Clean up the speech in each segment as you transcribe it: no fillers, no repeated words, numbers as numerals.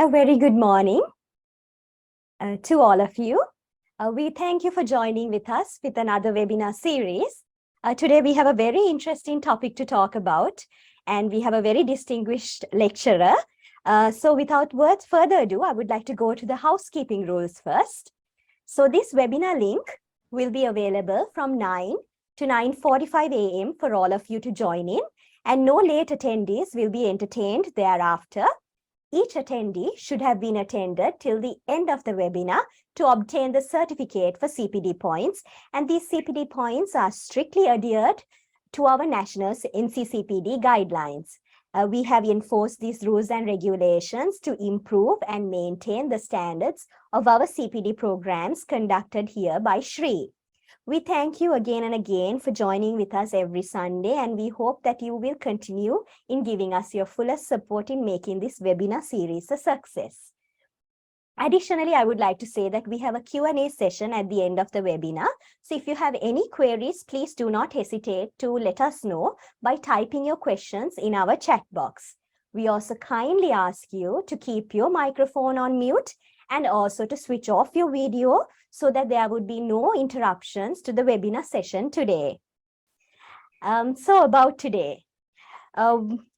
A very good morning to all of you. We thank you for joining with us with another webinar series. Today we have a very interesting topic to talk about, and we have a very distinguished lecturer. So without further ado, I would like to go to the housekeeping rules first. So this webinar link will be available from 9 to 9:45 a.m. for all of you to join in, and no late attendees will be entertained thereafter. Each attendee should have been attended till the end of the webinar to obtain the certificate for CPD points. And these CPD points are strictly adhered to our national NCCPD guidelines. We have enforced these rules and regulations to improve and maintain the standards of our CPD programs conducted here by Shri. We thank you again and again for joining with us every Sunday, and we hope that you will continue in giving us your fullest support in making this webinar series a success. Additionally, I would like to say that we have a Q&A session at the end of the webinar. So if you have any queries, please do not hesitate to let us know by typing your questions in our chat box. We also kindly ask you to keep your microphone on mute and also to switch off your video so that there would be no interruptions to the webinar session today. So about today,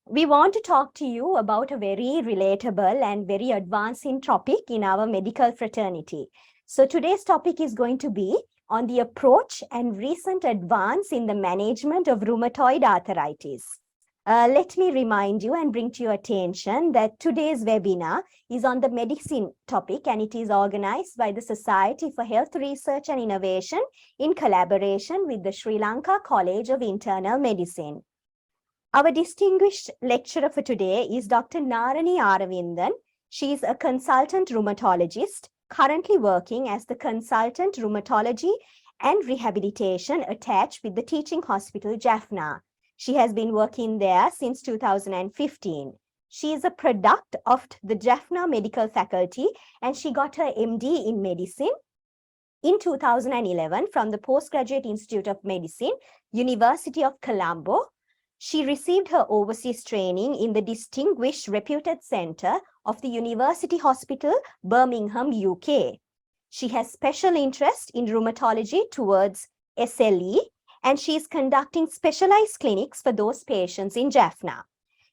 we want to talk to you about a very relatable and very advancing topic in our medical fraternity. So today's topic is going to be on the approach and recent advance in the management of rheumatoid arthritis. Let me remind you and bring to your attention that today's webinar is on the medicine topic, and it is organized by the Society for Health Research and Innovation in collaboration with the Sri Lanka College of Internal Medicine. Our distinguished lecturer for today is Dr. Narani Aravindan. She is a consultant rheumatologist, currently working as the consultant rheumatology and rehabilitation attached with the teaching hospital Jaffna. She has been working there since 2015. She is a product of the Jaffna Medical Faculty, and she got her MD in medicine in 2011 from the Postgraduate Institute of Medicine, University of Colombo. She received her overseas training in the distinguished reputed center of the University Hospital, Birmingham, UK. She has special interest in rheumatology towards SLE, and she is conducting specialized clinics for those patients in Jaffna.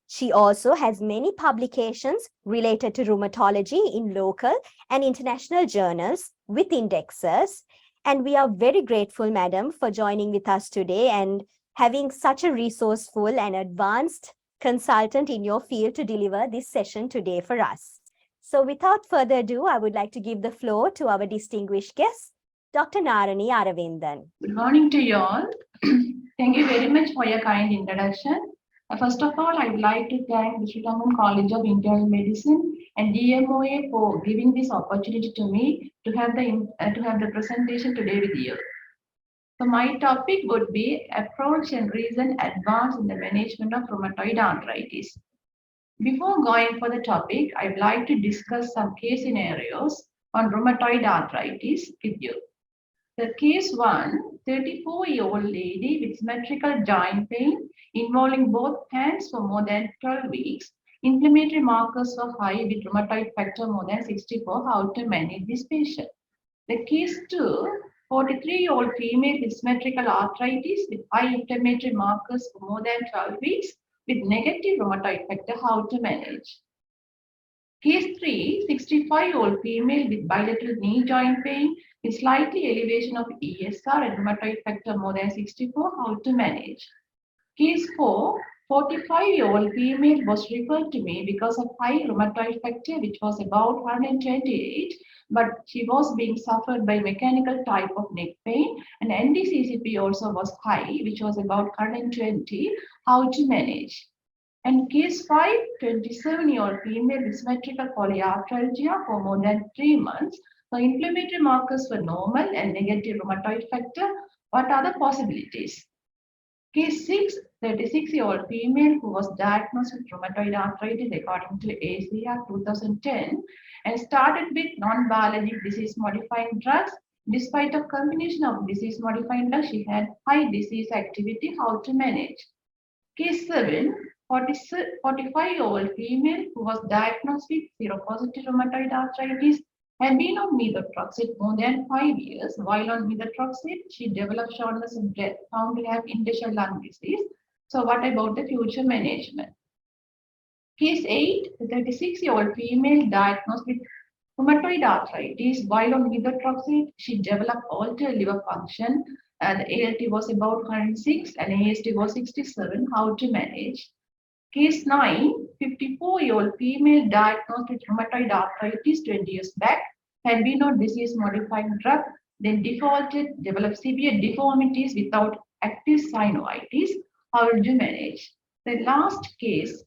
She also has many publications related to rheumatology in local and international journals with indexes. And we are very grateful, madam, for joining with us today and having such a resourceful and advanced consultant in your field to deliver this session today for us. So without further ado, I would like to give the floor to our distinguished guest, Dr. Narani Aravindan. Good morning to you all. Thank you very much for your kind introduction. First of all, I would like to thank the Sri Lankan College of Internal Medicine and DMOA for giving this opportunity to me to have the presentation today with you. So my topic would be approach and recent advance in the management of rheumatoid arthritis. Before going for the topic, I would like to discuss some case scenarios on rheumatoid arthritis with you. The case 1, 34-year-old lady with symmetrical joint pain involving both hands for more than 12 weeks. Inflammatory markers were high with rheumatoid factor more than 64. How to manage this patient? The case 2, 43-year-old female with symmetrical arthritis with high inflammatory markers for more than 12 weeks with negative rheumatoid factor. How to manage? Case 3, 65-year-old female with bilateral knee joint pain with slightly elevation of ESR and rheumatoid factor more than 64. How to manage? Case 4, 45-year-old female was referred to me because of high rheumatoid factor, which was about 128, but she was being suffered by mechanical type of neck pain, and NDCCP also was high, which was about 120. How to manage? And case 5, 27-year-old female with symmetrical polyarthralgia for more than 3 months. The inflammatory markers were normal and negative rheumatoid factor. What are the possibilities? Case 6, 36-year-old female who was diagnosed with rheumatoid arthritis according to ACR 2010 and started with non-biologic disease-modifying drugs. Despite a combination of disease-modifying drugs, she had high disease activity. How to manage? Case 7, 45-year-old female who was diagnosed with seropositive rheumatoid arthritis had been on methotrexate more than 5 years. While on methotrexate, she developed shortness of breath, found to have interstitial lung disease. So what about the future management? Case 8, the 36-year-old female diagnosed with rheumatoid arthritis. While on methotrexate, she developed altered liver function. The ALT was about 106 and AST was 67. How to manage? Case 9, 54-year-old female diagnosed with rheumatoid arthritis 20 years back, had been on disease-modifying drug, then defaulted, developed severe deformities without active synovitis. How would you manage? The last case,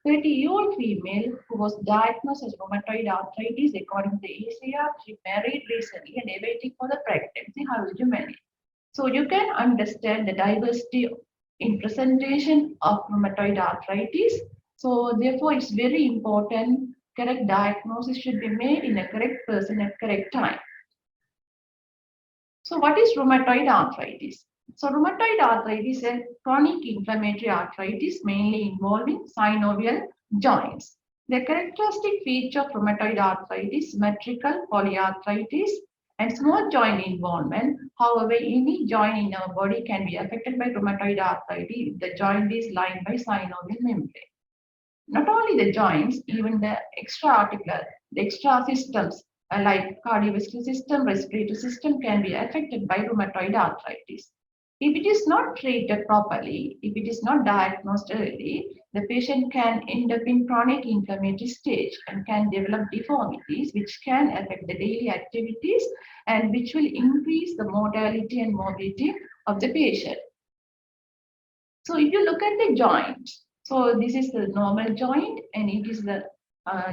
30-year-old female who was diagnosed as rheumatoid arthritis according to the ACR, she married recently and awaiting for the pregnancy. How would you manage? So you can understand the diversity in presentation of rheumatoid arthritis. So therefore, it's very important correct diagnosis should be made in a correct person at correct time. So what is rheumatoid arthritis? So rheumatoid arthritis is a chronic inflammatory arthritis mainly involving synovial joints. The characteristic feature of rheumatoid arthritis, symmetrical polyarthritis, and small joint involvement. However, any joint in our body can be affected by rheumatoid arthritis if the joint is lined by synovial membrane. Not only the joints, even the extra-articular, the extra systems like cardiovascular system, respiratory system can be affected by rheumatoid arthritis. If it is not treated properly, if it is not diagnosed early, the patient can end up in chronic inflammatory stage and can develop deformities which can affect the daily activities and which will increase the mortality and morbidity of the patient. So if you look at the joint, so this is the normal joint and it is the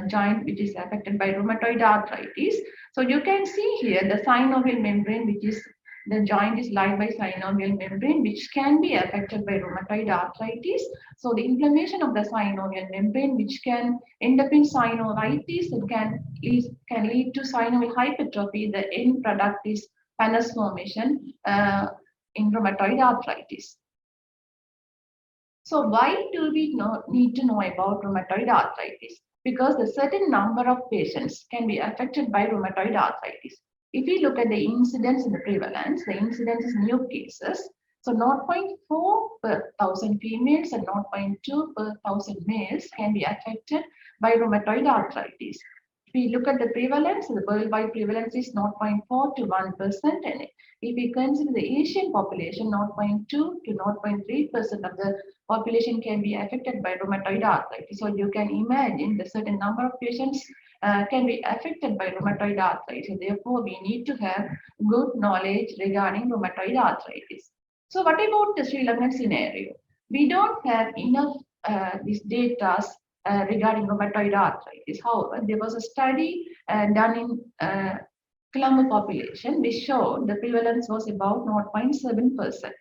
joint which is affected by rheumatoid arthritis. So you can see here the synovial membrane, which is the joint is lined by synovial membrane, which can be affected by rheumatoid arthritis. So the inflammation of the synovial membrane, which can end up in synovitis, it can lead to synovial hypertrophy. The end product is pannus formation in rheumatoid arthritis. So why do we need to know about rheumatoid arthritis? Because a certain number of patients can be affected by rheumatoid arthritis. If we look at the incidence and the prevalence, the incidence is new cases. So 0.4 per 1,000 females and 0.2 per 1,000 males can be affected by rheumatoid arthritis. If we look at the prevalence, the worldwide prevalence is 0.4 to 1%. And if we consider the Asian population, 0.2 to 0.3% of the population can be affected by rheumatoid arthritis. So you can imagine the certain number of patients can be affected by rheumatoid arthritis. So therefore, we need to have good knowledge regarding rheumatoid arthritis. So what about the Sri Lankan scenario? We don't have enough these data regarding rheumatoid arthritis. However, there was a study done in Colombo population which showed the prevalence was about 0.7%.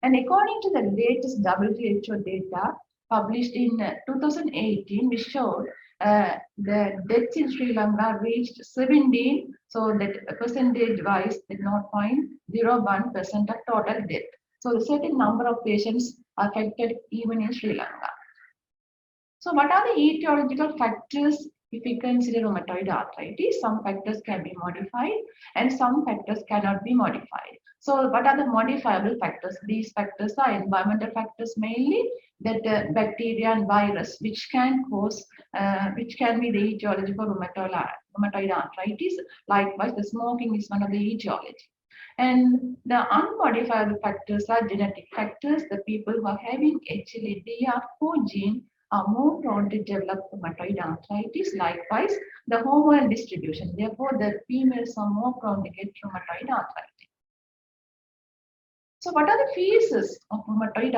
And according to the latest WHO data published in 2018, which showed the deaths in Sri Lanka reached 17, so that percentage-wise, 0.01% of total death. So a certain number of patients affected even in Sri Lanka. So what are the etiological factors if we consider rheumatoid arthritis? Some factors can be modified and some factors cannot be modified. So what are the modifiable factors? These factors are environmental factors mainly, that bacteria and virus, which can cause, which can be the etiology for rheumatoid arthritis. Likewise, the smoking is one of the etiology. And the unmodifiable factors are genetic factors. The people who are having HLA-DR4 gene are more prone to develop rheumatoid arthritis. Likewise, the hormonal distribution. Therefore, the females are more prone to get rheumatoid arthritis. So what are the phases of rheumatoid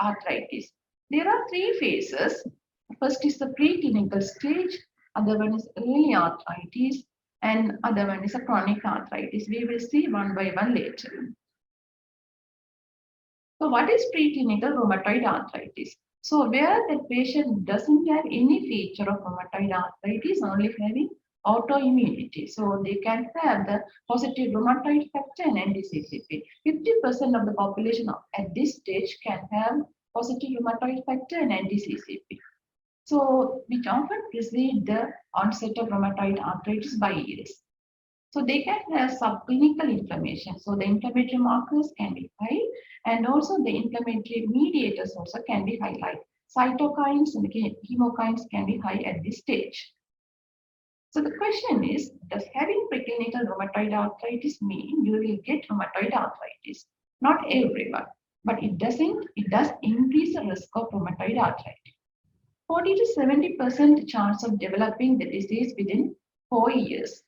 arthritis? There are three phases. First is the preclinical stage, other one is early arthritis, and other one is a chronic arthritis. We will see one by one later. So what is preclinical rheumatoid arthritis? So where the patient doesn't have any feature of rheumatoid arthritis, only having autoimmunity. So they can have the positive rheumatoid factor and anti-CCP. 50% of the population at this stage can have positive rheumatoid factor and anti-CCP. So which often precede the onset of rheumatoid arthritis by years. So they can have subclinical inflammation. So the inflammatory markers can be high, and also the inflammatory mediators also can be high, like cytokines and chemokines can be high at this stage. So the question is, does having preclinical rheumatoid arthritis mean you will get rheumatoid arthritis? Not everyone, but it does increase the risk of rheumatoid arthritis. 40 to 70% chance of developing the disease within 4 years.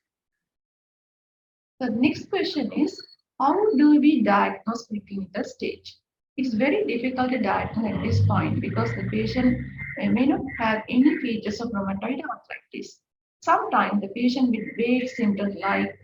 The next question is, how do we diagnose preclinical stage? It's very difficult to diagnose at this point because the patient may not have any features of rheumatoid arthritis. Sometimes the patient with vague symptoms like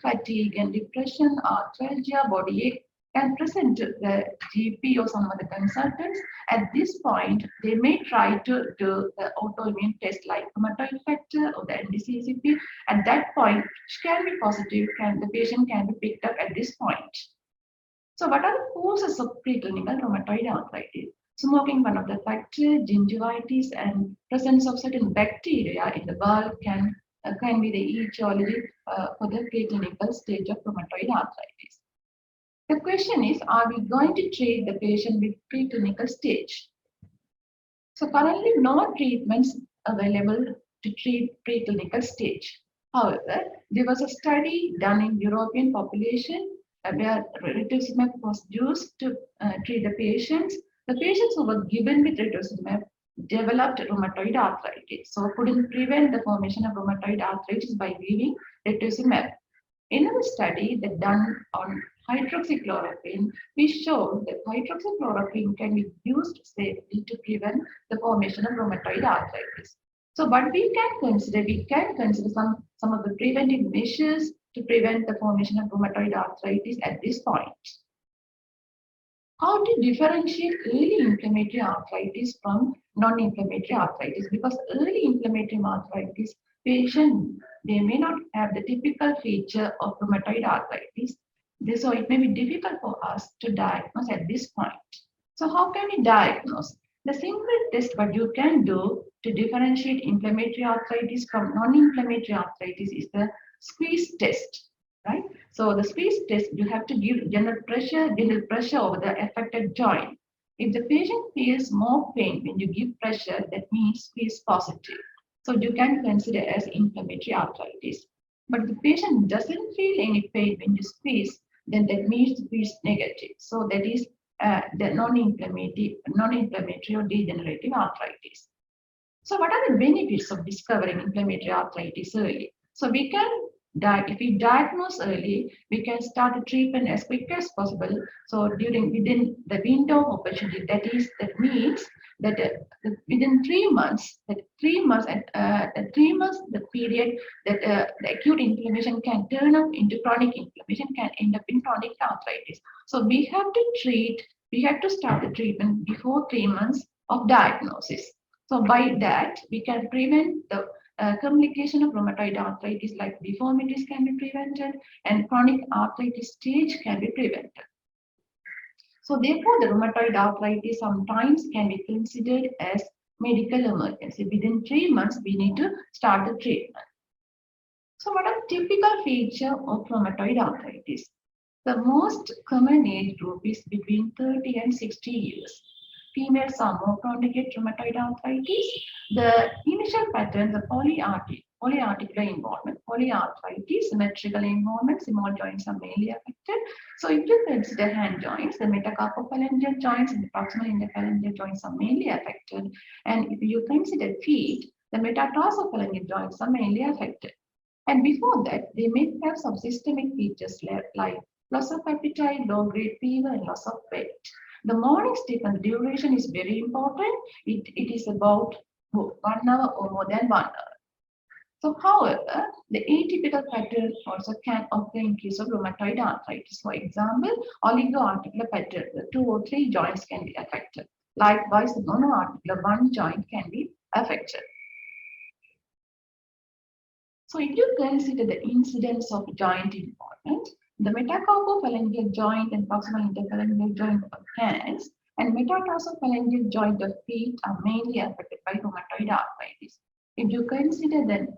fatigue and depression, arthralgia, body ache can present to the GP or some other consultants. At this point, they may try to do the autoimmune test like rheumatoid factor or the NDCCP. At that point, which can be positive, the patient can be picked up at this point. So what are the causes of preclinical rheumatoid arthritis? Smoking, one of the factors, gingivitis, and presence of certain bacteria in the bowel can be the etiology for the preclinical stage of rheumatoid arthritis. The question is, are we going to treat the patient with preclinical stage? So currently no treatments available to treat preclinical stage. However, there was a study done in European population where rituximab was used to treat the patients. The patients who were given with rituximab developed rheumatoid arthritis. So couldn't prevent the formation of rheumatoid arthritis by giving rituximab. In a study that done on hydroxychloroquine, we showed that hydroxychloroquine can be used safely to prevent the formation of rheumatoid arthritis. So what we can consider some of the preventive measures to prevent the formation of rheumatoid arthritis at this point. How to differentiate early inflammatory arthritis from non-inflammatory arthritis? Because early inflammatory arthritis patient, they may not have the typical feature of rheumatoid arthritis. So it may be difficult for us to diagnose at this point. So how can we diagnose? The simple test what you can do to differentiate inflammatory arthritis from non-inflammatory arthritis is the squeeze test, right? So the squeeze test, you have to give general pressure over the affected joint. If the patient feels more pain when you give pressure, that means squeeze positive. So you can consider as inflammatory arthritis. But the patient doesn't feel any pain when you squeeze, then that means squeeze negative. So that is the non-inflammatory or degenerative arthritis. So what are the benefits of discovering inflammatory arthritis early? So we can if we diagnose early, we can start the treatment as quick as possible. So within the window of opportunity, that means that within 3 months, the period that the acute inflammation can turn up into chronic inflammation, can end up in chronic arthritis. So we have to start the treatment before 3 months of diagnosis. So by that, we can prevent the complication of rheumatoid arthritis like deformities can be prevented and chronic arthritis stage can be prevented. So therefore, the rheumatoid arthritis sometimes can be considered as medical emergency. Within 3 months, we need to start the treatment. So what are typical features of rheumatoid arthritis? The most common age group is between 30 and 60 years. Females are more prone to get rheumatoid arthritis. The initial patterns are polyarticular involvement, polyarthritis, symmetrical involvement, small joints are mainly affected. So if you consider hand joints, the metacarpophalangeal joints and the proximal interphalangeal joints are mainly affected. And if you consider feet, the metatarsophalangeal joints are mainly affected. And before that, they may have some systemic features like loss of appetite, low-grade fever, and loss of weight. The morning stiffness duration is very important. It is about 1 hour or more than 1 hour. So, however, the atypical pattern also can occur in case of rheumatoid arthritis. For example, oligoarticular pattern, the 2 or 3 joints can be affected. Likewise, the monoarticular 1 joint can be affected. So, if you consider the incidence of joint involvement, the metacarpophalangeal joint and proximal interphalangeal joint of hands and metatarsophalangeal joint of feet are mainly affected by rheumatoid arthritis. If you consider the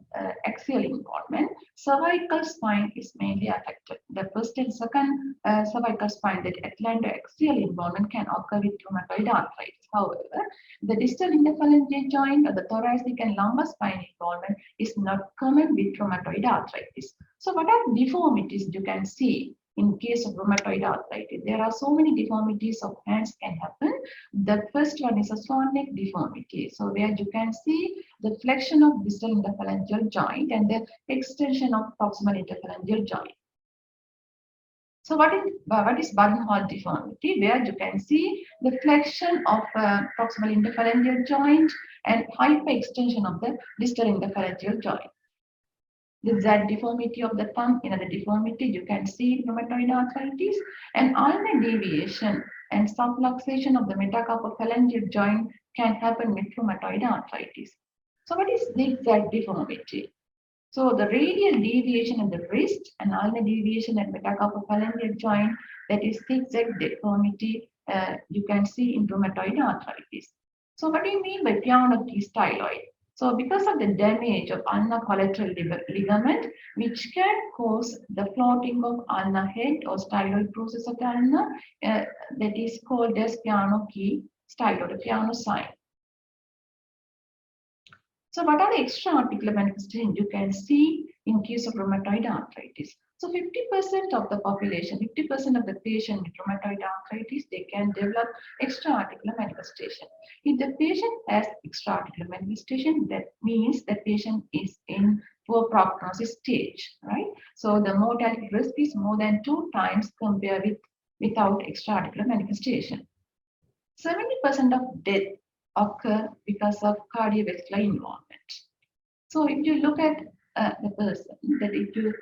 axial involvement, cervical spine is mainly affected. The first and second cervical spine, that atlantoaxial involvement, can occur with rheumatoid arthritis. However, the distal interphalangeal joint or the thoracic and lumbar spine involvement is not common with rheumatoid arthritis. So, what are deformities you can see in case of rheumatoid arthritis? There are so many deformities of hands can happen. The first one is a swan neck deformity. So where you can see the flexion of distal interphalangeal joint and the extension of proximal interphalangeal joint. So what is buttonhole deformity? Where you can see the flexion of proximal interphalangeal joint and hyperextension of the distal interphalangeal joint. The Z deformity of the thumb, another deformity you can see in rheumatoid arthritis, and ulnar deviation and subluxation of the metacarpophalangeal joint can happen with rheumatoid arthritis. So what is zigzag deformity? So the radial deviation at the wrist and ulnar deviation at metacarpophalangeal joint, that is zigzag deformity, you can see in rheumatoid arthritis. So what do you mean by piano T styloid? So because of the damage of ulnar collateral ligament, which can cause the floating of ulnar head or styloid process of the ulnar, that is called as piano key styloid, piano sign. So what are the extra-articular manifestations you can see in case of rheumatoid arthritis? So 50% of the population, 50% of the patient with rheumatoid arthritis, they can develop extra-articular manifestation. If the patient has extra-articular manifestation, that means the patient is in poor prognosis stage, right? So the mortality risk is more than 2 times compared with without extra-articular manifestation. 70% of death occur because of cardiovascular involvement. So if you look at the person, that if you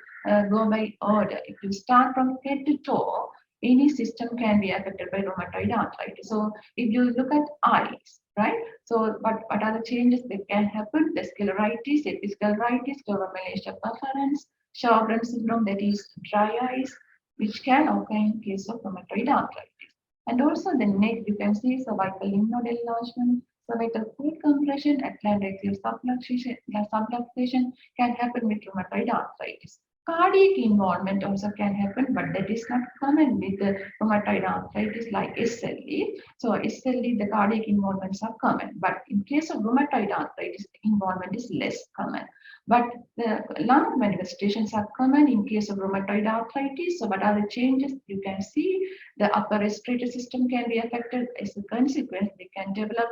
go by order, if you start from head to toe, any system can be affected by rheumatoid arthritis. So if you look at eyes, right? So what are the changes that can happen? The scleritis, episcleritis, scleromalacia perforans, Sjogren syndrome, that is dry eyes, which can occur in case of rheumatoid arthritis. And also the neck, you can see cervical lymph node enlargement, cervical fluid compression, atlantoaxial subluxation can happen with rheumatoid arthritis. Cardiac involvement also can happen, but that is not common with the rheumatoid arthritis like SLE. So SLE, the cardiac involvements are common, but in case of rheumatoid arthritis, involvement is less common. But the lung manifestations are common in case of rheumatoid arthritis. So what are the changes? You can see the upper respiratory system can be affected. As a consequence, they can develop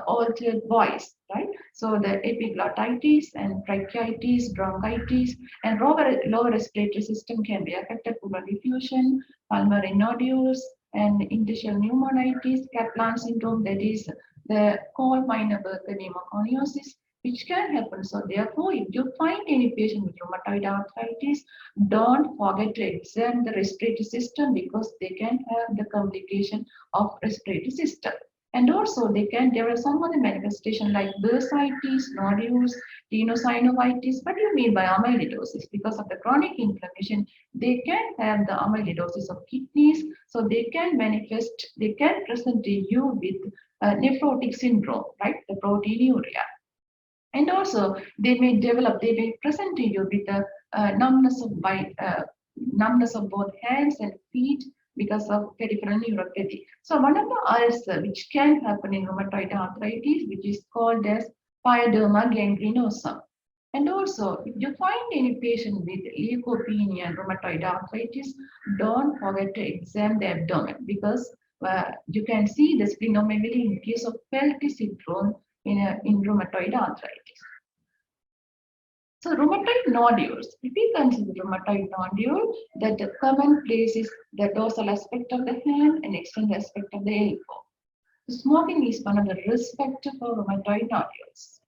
altered voice, right? So the epiglottitis and tracheitis, bronchitis, and lower respiratory system can be affected. Pleural effusion, pulmonary nodules, and interstitial pneumonitis, Kaplan syndrome, that is the coal minor Burger pneumoconiosis, which can happen. So therefore, if you find any patient with rheumatoid arthritis, don't forget to examine the respiratory system because they can have the complication of respiratory system. And also they can develop some other manifestation like bursitis, nodules, tenosynovitis. What do you mean by amyloidosis? Because of the chronic inflammation, they can have the amyloidosis of kidneys. So they can manifest, they can present to you with nephrotic syndrome, right? The proteinuria. And also they may present to you with a numbness of both hands and feet because of peripheral neuropathy. So one of the ulcer which can happen in rheumatoid arthritis, which is called as pyoderma gangrenosum. And also, if you find any patient with leukopenia and rheumatoid arthritis, don't forget to examine the abdomen because you can see the splenomegaly in case of Peltier syndrome in rheumatoid arthritis. So rheumatoid nodules, if we consider rheumatoid nodule, that the common place is the dorsal aspect of the hand and extended aspect of the elbow. So smoking is one of the risk factors for rheumatoid nodules.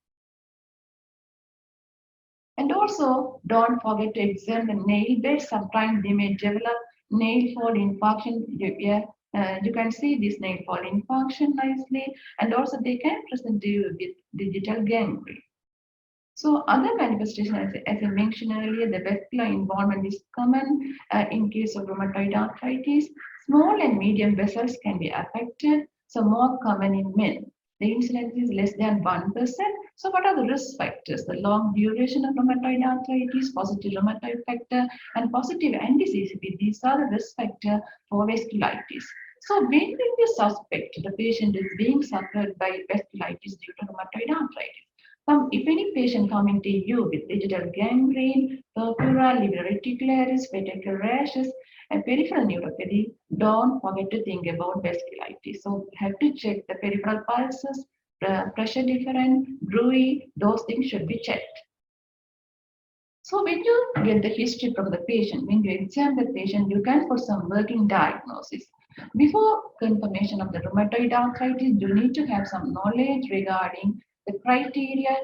And also, don't forget to examine the nail bed. Sometimes they may develop nail fall infarction. You can see this nail fall infarction nicely, and also they can present to you with digital gangrene. So other manifestations, as I mentioned earlier, the vascular involvement is common in case of rheumatoid arthritis. Small and medium vessels can be affected. so more common in men. The incidence is less than 1%. So what are the risk factors? The long duration of rheumatoid arthritis, positive rheumatoid factor, and positive anti-CCP. These are the risk factors for vasculitis. So when you suspect the patient is being suffered by vasculitis due to rheumatoid arthritis, if any patient coming to you with digital gangrene, purpura, liver reticularis, petechial rashes, and peripheral neuropathy, don't forget to think about vasculitis. So have to check the peripheral pulses, pressure difference, bruit, those things should be checked. So when you get the history from the patient, when you examine the patient, you can put some working diagnosis. Before confirmation of the rheumatoid arthritis, you need to have some knowledge regarding the criteria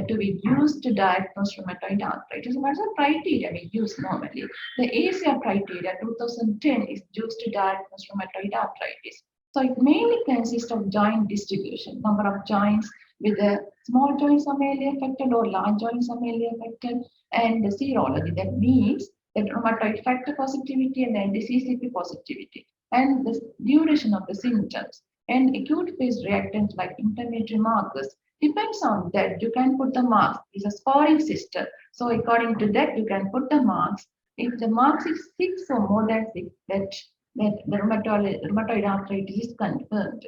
to be used to diagnose rheumatoid arthritis. What's the criteria we use normally? The ACR criteria 2010 is used to diagnose rheumatoid arthritis. So it mainly consists of joint distribution, number of joints with the small joints are mainly affected or large joints are mainly affected, and the serology. That means the rheumatoid factor positivity and the anti-CCP positivity, and the duration of the symptoms, and acute phase reactants like inflammatory markers. Depends on that, you can put the marks. It's a scoring system. So according to that, you can put the marks. If the marks is 6 or more than 6, that the rheumatoid arthritis is confirmed.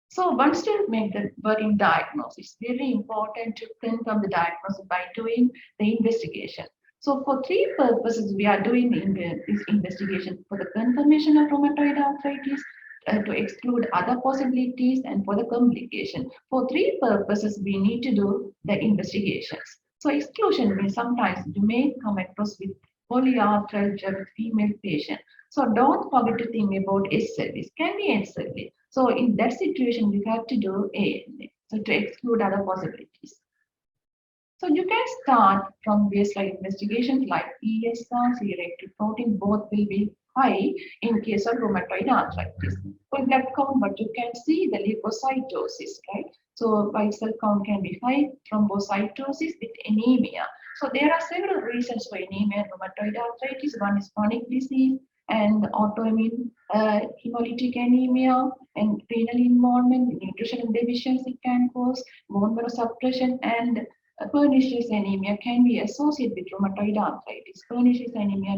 So once you make the working diagnosis, it's very important to confirm the diagnosis by doing the investigation. So for three purposes, we are doing this investigation: for the confirmation of rheumatoid arthritis, to exclude other possibilities, and for the complication. For three purposes, we need to do the investigations. So exclusion means sometimes you may come across with polyarthralgia with female patient. So don't forget to think about SLVs. Can be SLV. So in that situation, you have to do ANA. So to exclude other possibilities. So you can start from baseline investigations like ESR, C-reactive protein, both will be high in case of rheumatoid arthritis. For blood count, but you can see the leukocytosis, right? So white cell count can be high, thrombocytosis with anemia. So there are several reasons for anemia in rheumatoid arthritis. One is chronic disease and autoimmune hemolytic anemia and renal involvement, nutritional deficiency can cause bone marrow suppression, and pernicious anemia can be associated with rheumatoid arthritis. Pernicious anemia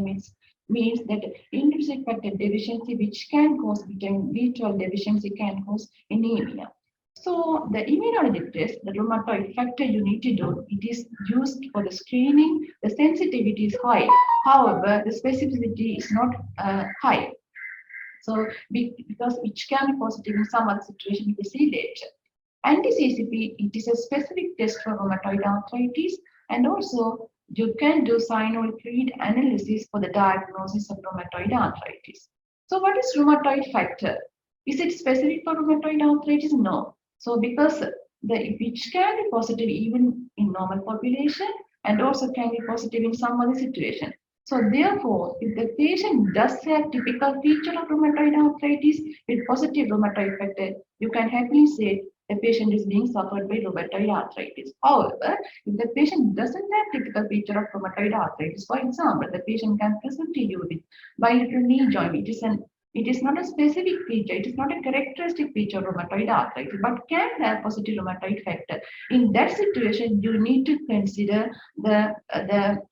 means that intrinsic factor deficiency, which can cause vitamin B12 deficiency, can cause anemia. So the immunology test, the rheumatoid factor you need to do, it is used for the screening. The sensitivity is high. However, the specificity is not high. So because which can be positive in some other situation, we will see later. Anti-CCP, it is a specific test for rheumatoid arthritis, and also you can do synovial fluid analysis for the diagnosis of rheumatoid arthritis. So what is rheumatoid factor? Is it specific for rheumatoid arthritis? No. So because which can be positive even in normal population and also can be positive in some other situation. So therefore, if the patient does have typical feature of rheumatoid arthritis with positive rheumatoid factor, you can happily say the patient is being suffered by rheumatoid arthritis. However, if the patient doesn't have typical feature of rheumatoid arthritis, for example, the patient can present to you with bilateral knee joint. It is not a specific feature. It is not a characteristic feature of rheumatoid arthritis, but can have positive rheumatoid factor. In that situation, you need to consider the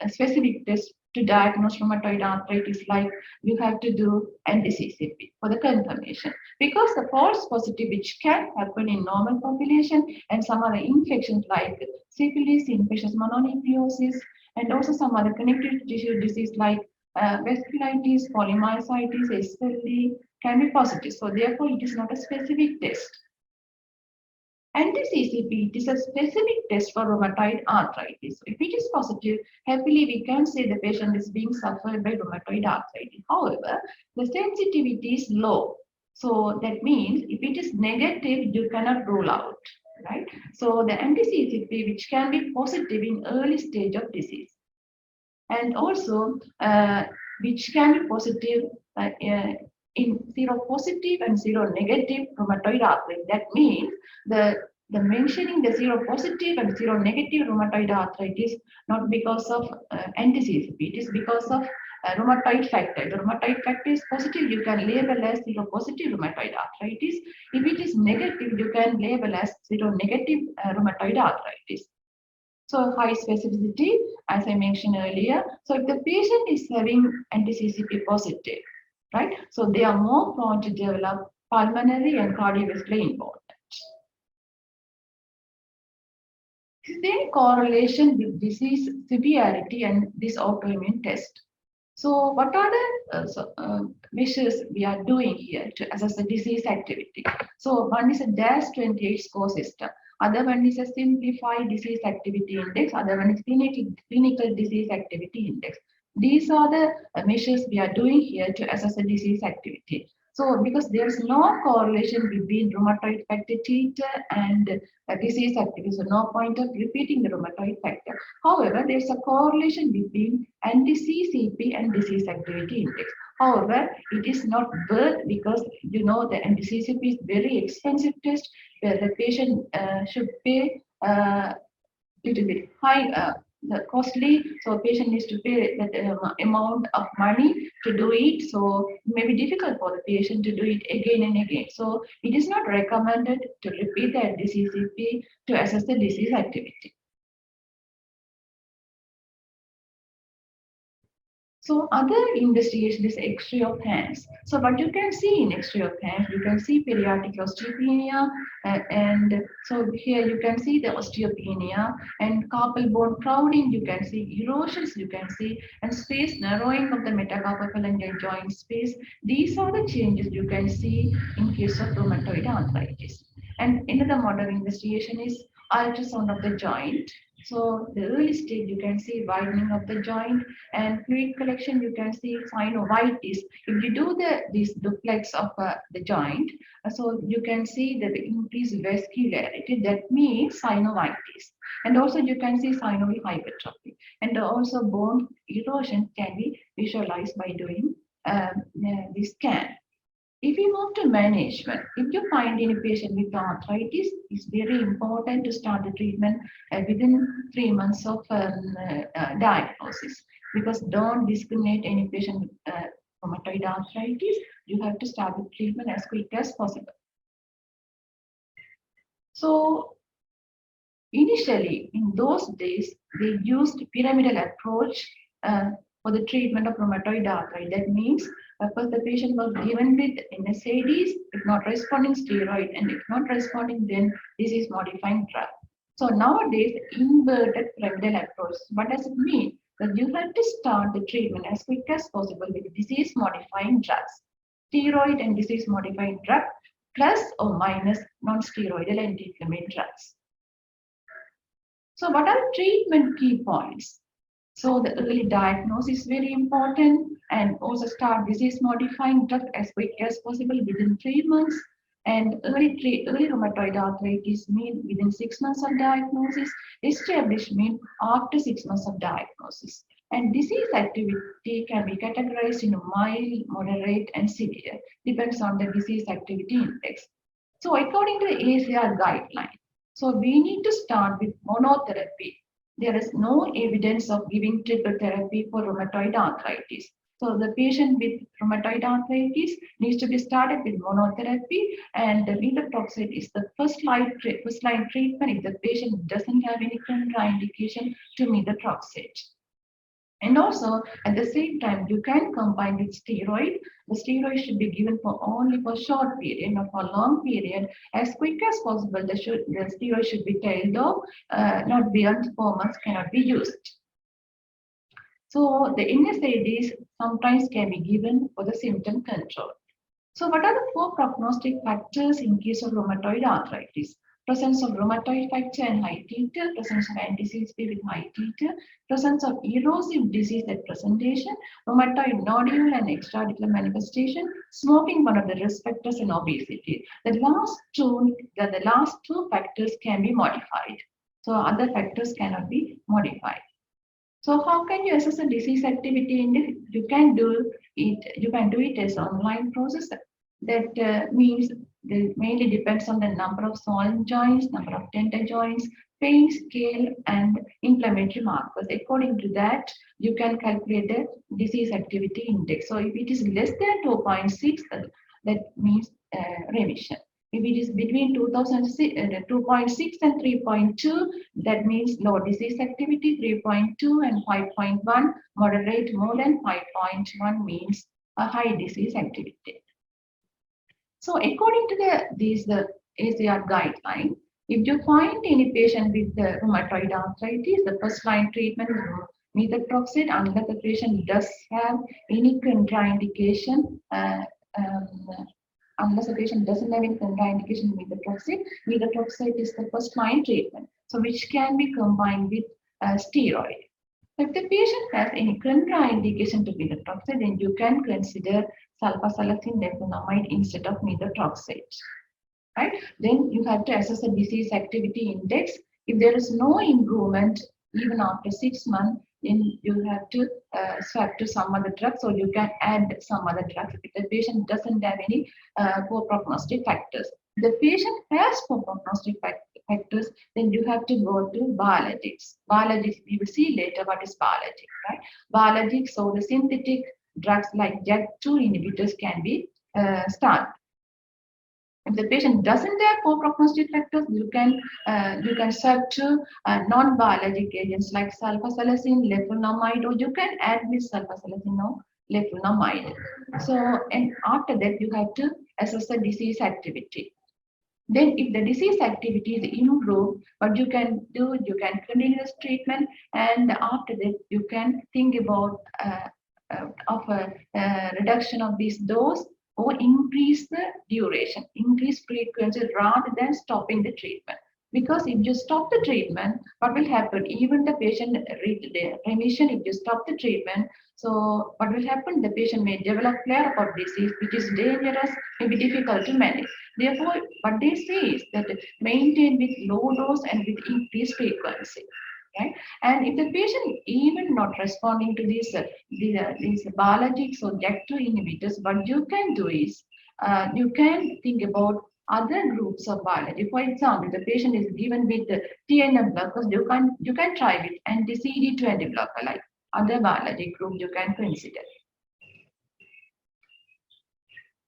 specific test to diagnose rheumatoid arthritis, like you have to do anti-CCP for the confirmation. Because the false positive, which can happen in normal population, and some other infections like syphilis, infectious mononucleosis, and also some other connective tissue disease like vasculitis, polymyositis, SLE can be positive. So therefore, it is not a specific test. Anti-CCP, it is a specific test for rheumatoid arthritis. If it is positive, happily we can say the patient is being suffered by rheumatoid arthritis. However, the sensitivity is low. So that means if it is negative, you cannot rule out, right? So the anti-CCP, which can be positive in early stage of disease, and also which can be positive in seropositive and seronegative rheumatoid arthritis. That means the the mentioning the seropositive and seronegative rheumatoid arthritis, not because of anti-CCP, it is because of rheumatoid factor. The rheumatoid factor is positive, you can label as seropositive rheumatoid arthritis. If it is negative, you can label as seronegative rheumatoid arthritis. So high specificity, as I mentioned earlier. So if the patient is having anti-CCP positive, right? So they are more prone to develop pulmonary and cardiovascular involvement. Is there any correlation with disease severity and this autoimmune test? So what are the measures we are doing here to assess the disease activity? So one is a DAS28 score system. Other one is a simplified disease activity index. Other one is clinical disease activity index. These are the measures we are doing here to assess the disease activity. So because there is no correlation between rheumatoid factor titer and disease activity, so no point of repeating the rheumatoid factor. However, there is a correlation between anti-CCP and disease activity index. However, it is not worth because you know the anti-CCP is very expensive test where the patient should pay little bit high, the costly. So a patient needs to pay that amount of money to do it. So it may be difficult for the patient to do it again and again. So it is not recommended to repeat the anti-CCP to assess the disease activity. So other investigation is X-ray of hands. So what you can see in X-ray of hands, you can see periodic osteopenia, and so here you can see the osteopenia and carpal bone crowding. You can see erosions. You can see and space narrowing of the metacarpophalangeal joint space. These are the changes you can see in case of rheumatoid arthritis. And another modern investigation is ultrasound of the joint. So the early stage, you can see widening of the joint and fluid collection. You can see synovitis. If you do this duplex of the joint, so you can see the increased vascularity. That means synovitis. And also you can see synovial hypertrophy. And also bone erosion can be visualized by doing this scan. If you move to management, if you find any patient with arthritis, it's very important to start the treatment within 3 months of diagnosis, because don't discriminate any patient with rheumatoid arthritis. You have to start the treatment as quick as possible. So initially, in those days, they used pyramidal approach for the treatment of rheumatoid arthritis. That means first the patient was given with NSAIDs, if not responding steroid, and if not responding, then disease modifying drug. So nowadays, inverted pyramidal approach. What does it mean? That you have to start the treatment as quick as possible with disease modifying drugs, steroid and disease modifying drug, plus or minus non-steroidal anti-inflammatory drugs. So what are treatment key points? So the early diagnosis is very important, and also start disease modifying drug as quick as possible within 3 months. And early rheumatoid arthritis mean within 6 months of diagnosis, established mean after 6 months of diagnosis. And disease activity can be categorized into mild, moderate, and severe, depends on the disease activity index. So according to the ACR guideline, so we need to start with monotherapy. There is no evidence of giving triple therapy for rheumatoid arthritis. So the patient with rheumatoid arthritis needs to be started with monotherapy, and the methotrexate is the first line treatment if the patient doesn't have any contraindication to methotrexate. And also, at the same time, you can combine with steroid. The steroid should be given for only for short period, not for long period. As quick as possible, the steroid should be tailed off, not beyond 4 months cannot be used. So the NSAIDs sometimes can be given for the symptom control. So what are the 4 prognostic factors in case of rheumatoid arthritis? Presence of rheumatoid factor and high titer, presence of anti-CCP with high titer, presence of erosive disease at presentation, rheumatoid nodule and extraradicular manifestation, smoking one of the risk factors, and obesity. The last two factors can be modified. So other factors cannot be modified. So how can you assess the disease activity index? You can do it as online process. That means It mainly depends on the number of swollen joints, number of tender joints, pain scale, and inflammatory markers. According to that, you can calculate the disease activity index. So if it is less than 2.6, that means remission. If it is between 2.6 and 3.2, that means low disease activity. 3.2 and 5.1, moderate. More than 5.1 means a high disease activity. So according to the ACR guideline, if you find any patient with the rheumatoid arthritis, the first line treatment is methotrexate unless the patient does have any contraindication. Unless the patient doesn't have any contraindication with methotrexate is the first line treatment. So which can be combined with steroid. If the patient has any contraindication to methotrexate, then you can consider sulfasalazine leflunomide instead of methotrexate. Right? Then you have to assess the disease activity index. If there is no improvement even after 6 months, then you have to swap to some other drugs, or you can add some other drugs if the patient doesn't have any poor prognostic factors. If the patient has poor prognostic factors, then you have to go to biologics. Biologics, we will see later what is biologic, right? Biologics, so the synthetic drugs like JAK2 inhibitors can be started. If the patient doesn't have poor prognostic factors, you can swap to non-biologic agents like sulfasalazine, leflunomide, or you can add this sulfasalazine or leflunomide. So, and after that, you have to assess the disease activity. Then, if the disease activity is improved, what you can do, you can continue this treatment, and after that, you can think about of a reduction of this dose, or increase the duration, increase frequency rather than stopping the treatment. Because if you stop the treatment, what will happen? Even the patient reach the remission, if you stop the treatment, so what will happen? The patient may develop flare-up of disease, which is dangerous, may be difficult to manage. Therefore, what they say is that maintain with low dose and with increased frequency. Right? And if the patient even not responding to these biologics or JAK2 inhibitors, what you can do is you can think about other groups of biology. For example, the patient is given with the TNF blockers, you can try with anti-CD20 blocker, like other biologic group you can consider.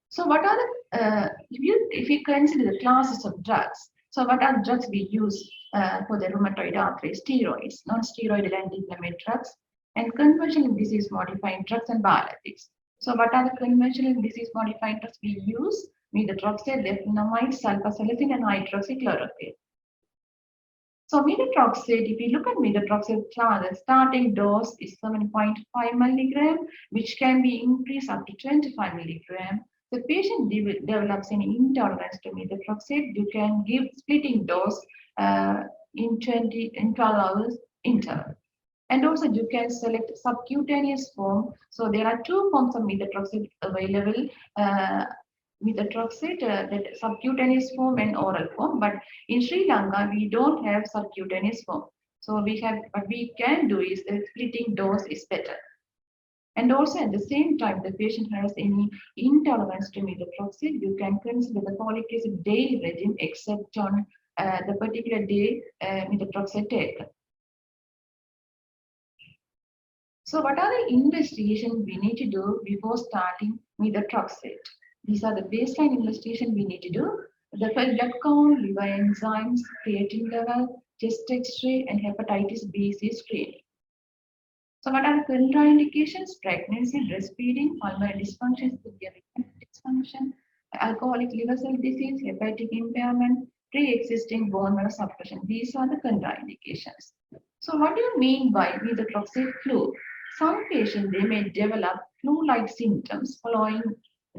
So what are the if you consider the classes of drugs? So what are drugs we use for the rheumatoid arthritis? Steroids, non-steroidal anti-inflammatory drugs, and conventional disease-modifying drugs and biologics. So what are the conventional disease-modifying drugs we use? Methotrexate, leflunomide, sulfasalazine, and hydroxychloroquine. So methotrexate, if you look at methotrexate, the starting dose is 7.5 milligram, which can be increased up to 25 milligram. The patient develops an intolerance to methotrexate, you can give splitting dose in 12 hours interval. And also you can select subcutaneous form. So there are two forms of methotrexate available. Methotrexate, that subcutaneous form and oral form. But in Sri Lanka, we don't have subcutaneous form. So what we can do is the splitting dose is better. And also at the same time, the patient has any intolerance to methotrexate, you can consider the folic acid daily regime except on the particular day methotrexate taken. So what are the investigations we need to do before starting methotrexate? These are the baseline investigation we need to do. The blood count, liver enzymes, creatine level, chest X-ray, and hepatitis B/C screening. So what are the contraindications? Pregnancy, breastfeeding, pulmonary dysfunction, severe dysfunction, alcoholic liver cell disease, hepatic impairment, pre-existing bone marrow suppression. These are the contraindications. So what do you mean by methotrexate flu? Some patients, they may develop flu-like symptoms following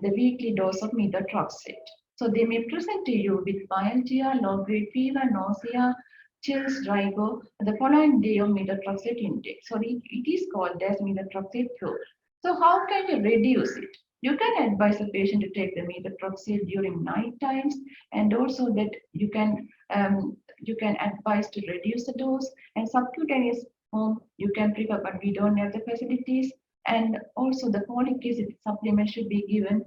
the weekly dose of methotrexate. So they may present to you with myalgia, low-grade fever, nausea, chills, dry go, the following day of methotrexate intake. So it is called as methotrexate flu. So how can you reduce it? You can advise a patient to take the methotrexate during night times, and also that you can advise to reduce the dose, and subcutaneous form you can prefer, but we don't have the facilities. And also the folic acid supplement should be given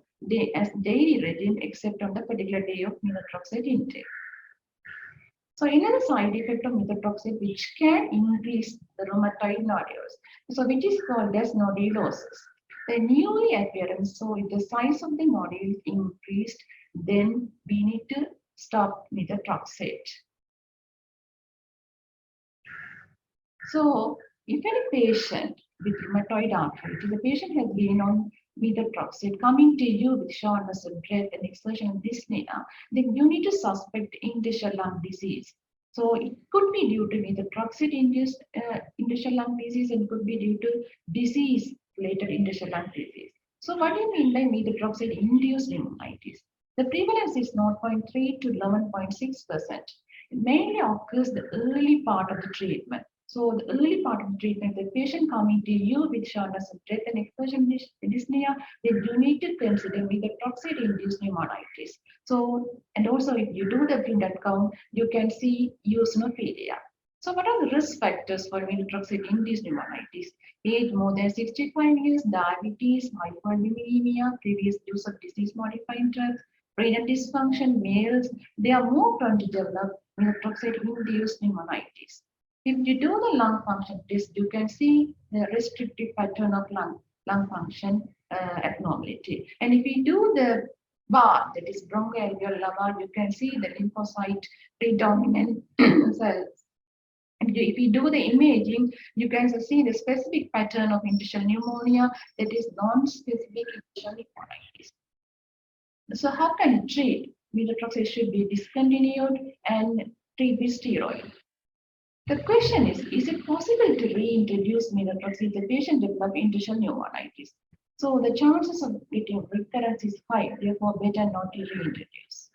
as daily regime except on the particular day of methotrexate intake. So another side effect of methotrexate which can increase the rheumatoid nodules, so which is called as nodulosis. The newly appearance, so if the size of the nodule is increased, then we need to stop methotrexate. So if any patient with rheumatoid arthritis, the patient has been on methotrexate coming to you with shortness of breath and exertion of dyspnea, then you need to suspect interstitial lung disease. So it could be due to methotrexate-induced interstitial lung disease and could be due to disease-related interstitial lung disease. So what do you mean by methotrexate-induced pneumonitis? The prevalence is 0.3 to 11.6%. It mainly occurs the early part of the treatment. So the early part of the treatment, the patient coming to you with shortness of breath and exertion dyspnea, then you need to consider methotrexate-induced pneumonitis. So, and also if you do the printed count, you can see eosinophilia. So what are the risk factors for methotrexate-induced pneumonitis? Age more than 65 years, diabetes, hyperlipidemia, previous use of disease-modifying drugs, renal dysfunction, males, they are more prone to develop methotrexate-induced pneumonitis. If you do the lung function test, you can see the restrictive pattern of lung function abnormality. And if you do the bar, that is bronchoalveolar bar, you can see the lymphocyte predominant cells. And if you do the imaging, you can see the specific pattern of interstitial pneumonia, that is non-specific interstitial pneumonitis. So how can you treat? Methotrexate should be discontinued and treat with steroid. The question is it possible to reintroduce methotrexate if the patient develops interstitial pneumonitis? So the chances of getting recurrence is high, therefore better not to reintroduce.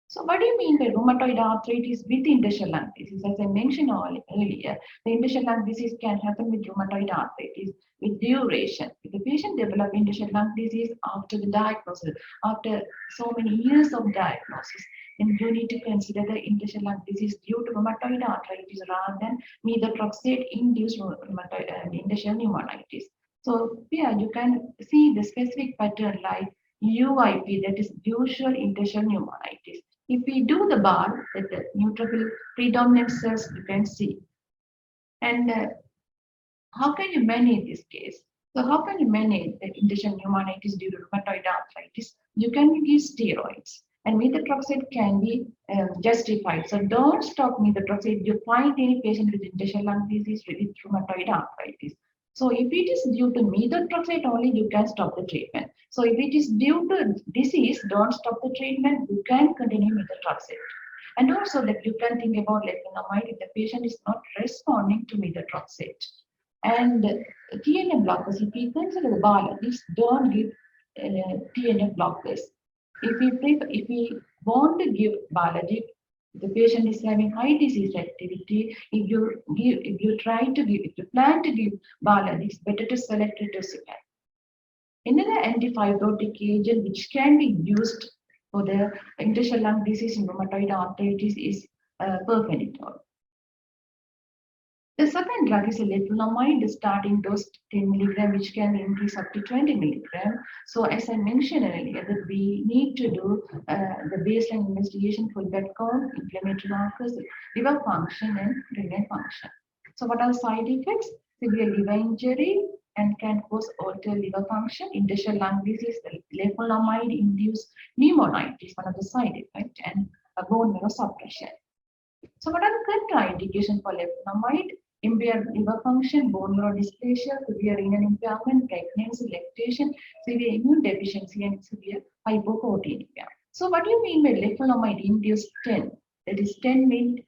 So what do you mean by rheumatoid arthritis with interstitial lung disease? As I mentioned earlier, the interstitial lung disease can happen with rheumatoid arthritis with duration. If the patient develops interstitial lung disease after the diagnosis, after so many years of diagnosis, then you need to consider the interstitial lung disease due to rheumatoid arthritis rather than methotrexate-induced interstitial pneumonitis. So here you can see the specific pattern like UIP, that is usual interstitial pneumonitis. If we do the bar, that the neutrophil predominant cells you can see. And how can you manage this case? So how can you manage the interstitial pneumonitis due to rheumatoid arthritis? You can give steroids. And methotrexate can be justified. So don't stop methotrexate if you find any patient with interstitial lung disease with rheumatoid arthritis. So if it is due to methotrexate only, you can stop the treatment. So if it is due to disease, don't stop the treatment. You can continue methotrexate. And also that you can think about leflunomide if the patient is not responding to methotrexate. And TNF blockers, if we consider the biologics, don't give TNF blockers. If we want to give biologic, the patient is having high disease activity. If you plan to give biologics, better to select rituximab. Another antifibrotic agent which can be used for the interstitial lung disease and rheumatoid arthritis is pirfenidone. The second drug is a leflunomide, the starting dose 10 milligram, which can increase up to 20 milligram. So as I mentioned earlier, that we need to do the baseline investigation for blood count, inflammatory markers, liver function, and renal function. So what are the side effects? Severe liver injury and can cause altered liver function, interstitial lung disease, leflunomide-induced pneumonitis, one of the side effects, and bone marrow suppression. So what are the contraindications for leflunomide? Impaired liver function, bone marrow dysplasia, severe renal impairment, pregnancy, lactation, severe immune deficiency, and severe hypoproteinemia. So what do you mean by leflunomide-induced TEN? That is, TEN means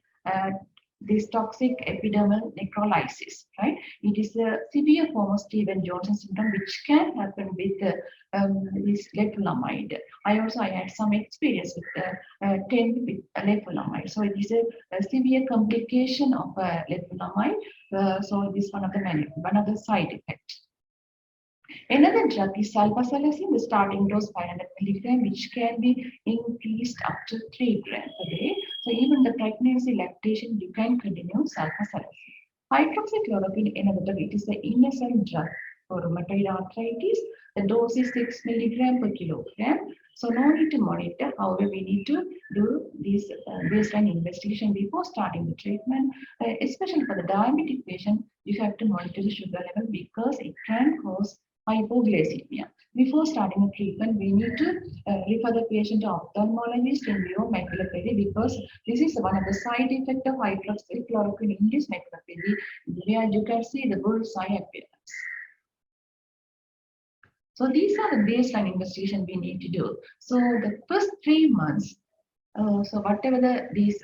this toxic epidermal necrolysis, right? It is a severe form of Stevens-Johnson syndrome, which can happen with this leflunomide. I had some experience with TEN with leflunomide. So it is a severe complication of leflunomide. So this is one of the side effects. Another drug is sulfasalazine, the starting dose 500 milligram, which can be increased up to 3 grams per day. So even the pregnancy lactation, you can continue sulfasalazine. Hydroxychloroquine, another drug, it is the innocent drug. for rheumatoid arthritis. The dose is 6 milligram per kilogram. So no need to monitor. However, we need to do this baseline investigation before starting the treatment. Especially for the diabetic patient, you have to monitor the sugar level because it can cause hypoglycemia. Before starting the treatment, we need to refer the patient to ophthalmologist in view of maculopathy because this is one of the side effects of hydroxychloroquine-induced maculopathy, where you can see the bullseye appearance. So these are the baseline investigation we need to do. So the first 3 months, so whatever these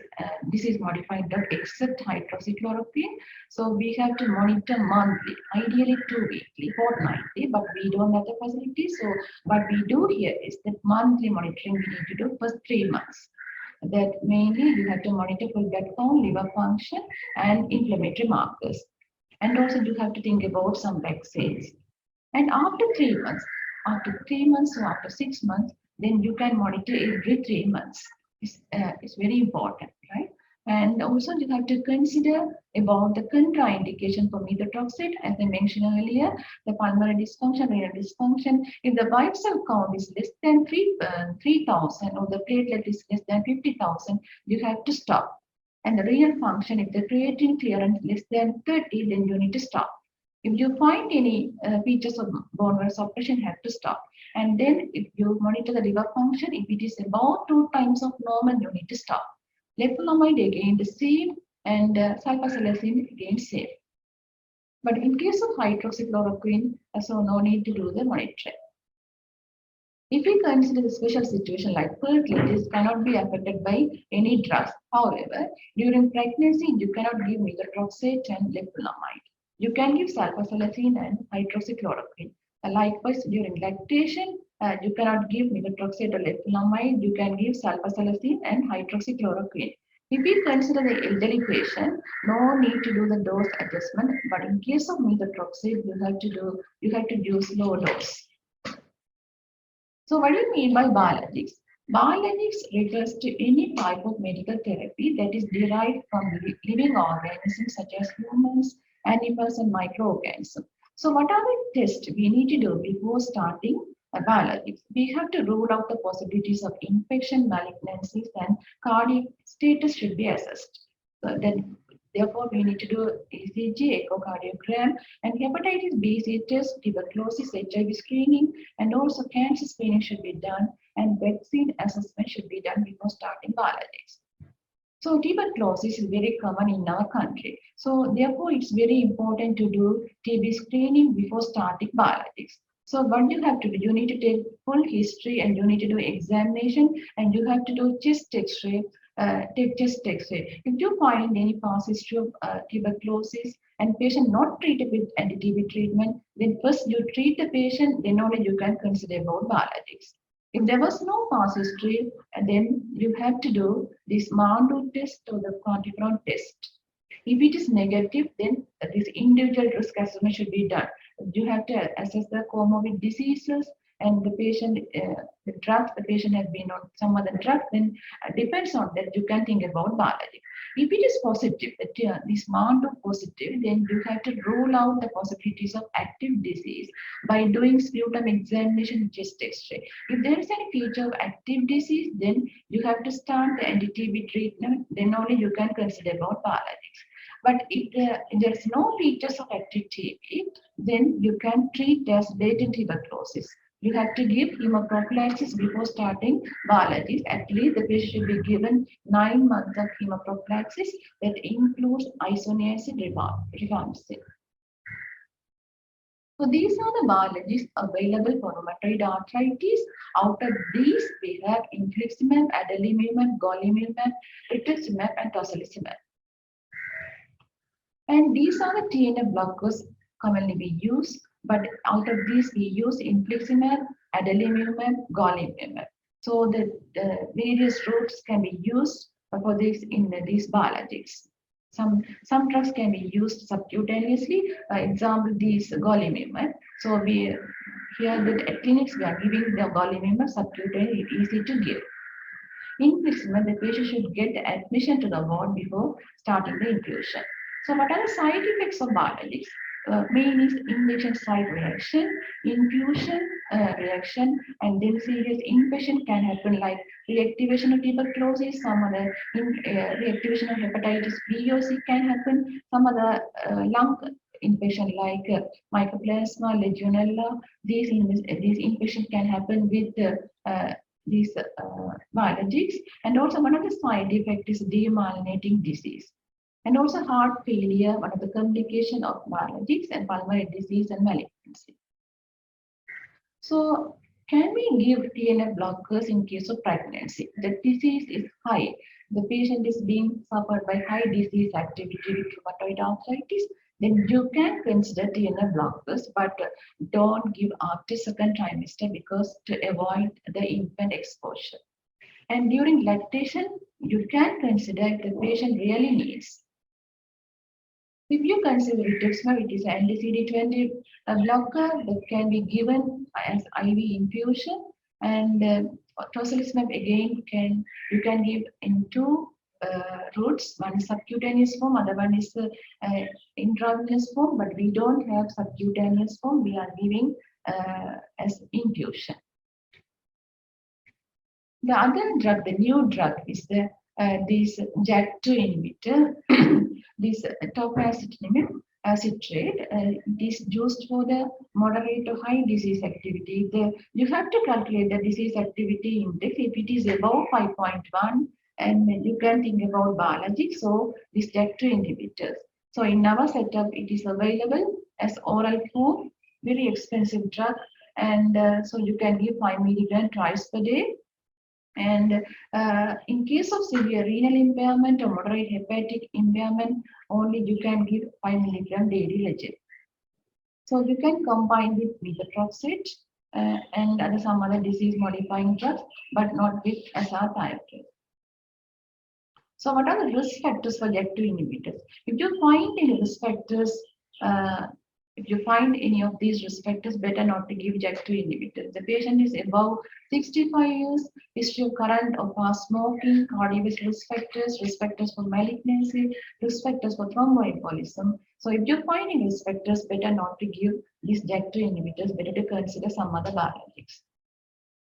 disease modified drug except hydroxychloroquine, so we have to monitor monthly, ideally 2 weekly, fortnightly, but we don't have the facility. So what we do here is that monthly monitoring we need to do for 3 months. That mainly you have to monitor for blood count, liver function, and inflammatory markers. And also you have to think about some vaccines. And after 3 months, or after 6 months, then you can monitor every 3 months. It's very important, right? And also you have to consider about the contraindication for methotrexate, as I mentioned earlier, the pulmonary dysfunction, renal dysfunction. If the white cell count is less than 3,000 or the platelet is less than 50,000, you have to stop. And the renal function, if the creatine clearance less than 30, then you need to stop. If you find any features of bone marrow suppression, have to stop. And then if you monitor the liver function, if it is about 2 times of normal, you need to stop. Lepulamide again the same, and sulfasalazine again same. But in case of hydroxychloroquine, so no need to do the monitoring. If we consider the special situation like fertility cannot be affected by any drugs. However, during pregnancy, you cannot give methotrexate and lepulamide. You can give sulfasalazine and hydroxychloroquine. Likewise, during lactation, you cannot give methotrexate or lepulamide. You can give sulfasalazine and hydroxychloroquine. If we consider the elderly patient, no need to do the dose adjustment. But in case of methotrexate, you have to use low dose. So what do you mean by biologics? Biologics refers to any type of medical therapy that is derived from living organisms such as humans, animals, and microorganisms. So what are the tests we need to do before starting biologics? We have to rule out the possibilities of infection, malignancies, and cardiac status should be assessed. So then, therefore, we need to do ECG, echocardiogram, and hepatitis B test, tuberculosis, HIV screening, and also cancer screening should be done, and vaccine assessment should be done before starting biologics. So tuberculosis is very common in our country. So therefore, it's very important to do TB screening before starting biologics. So what you have to do, you need to take full history and you need to do examination and you have to do chest X-ray, take chest X-ray. If you find any past history of tuberculosis and patient not treated with anti-TB treatment, then first you treat the patient, then only you can consider about biologics. If there was no past history, then you have to do this Mandu test or the quantiferon test. If it is negative, then this individual risk assessment should be done. You have to assess the comorbid diseases and the patient, the drugs the patient has been on some other drug, then depends on that you can think about biology. If it is positive, this Mandu positive, then you have to rule out the possibilities of active disease by doing sputum examination, chest X-ray. If there is any feature of active disease, then you have to start the anti-TB treatment, then only you can consider about biologics. But if there is no features of active TB, then you can treat as latent tuberculosis. You have to give hemoprophylaxis before starting biologics. At least the patient should be given 9 months of hemoprophylaxis that includes isoniazid rifampicin. So these are the biologics available for rheumatoid arthritis. Out of these, we have infliximab, adalimumab, golimumab, rituximab, and tocilizumab. And these are the TNF blockers commonly we use, but out of these we use infliximab, adalimumab, golimumab. So the various routes can be used for this in these biologics. Some drugs can be used subcutaneously. Example, these golimumab. So we here at clinics we are giving the golimumab subcutaneously, easy to give. Infliximab, the patient should get admission to the ward before starting the infusion. So what are the side effects of biologics? main is injection site reaction, infusion reaction, and then serious infection can happen like reactivation of tuberculosis, some other reactivation of hepatitis B or C can happen, some other lung infection like mycoplasma, legionella. These infections can happen with these biologics, and also one of the side effects is demyelinating disease. And also heart failure, one of the complication of biologics, and pulmonary disease and malignancy. So can we give TNF blockers in case of pregnancy? The disease is high. The patient is being suffered by high disease activity with rheumatoid arthritis. Then you can consider TNF blockers, but don't give after second trimester because to avoid the infant exposure. And during lactation, you can consider if the patient really needs. If you consider rituximab, it is an anti-CD20 blocker that can be given as IV infusion, and tocilizumab again you can give in two routes. One is subcutaneous form, other one is intravenous form. But we don't have subcutaneous form. We are giving as infusion. The other drug, the new drug, is the this JAK2 inhibitor, this tofacitinib citrate. It is used for the moderate to high disease activity. You have to calculate the disease activity index. If it is above 5.1, and you can think about biologics, so this JAK2 inhibitors. So in our setup, it is available as oral form, very expensive drug, and so you can give 5 milligram twice per day. And in case of severe renal impairment or moderate hepatic impairment, only you can give 5 milligram daily regimen. So you can combine with methotrexate and some other disease modifying drugs, but not with SR-thiopurine. So what are the risk factors for JAK2 inhibitors? If you find any risk factors, if you find any of these risk factors, better not to give JAK2 inhibitors. The patient is above 65 years, history of current or past smoking, cardiovascular risk factors for malignancy, risk factors for thromboembolism. So if you find any risk factors, better not to give these JAK2 inhibitors, better to consider some other biologics.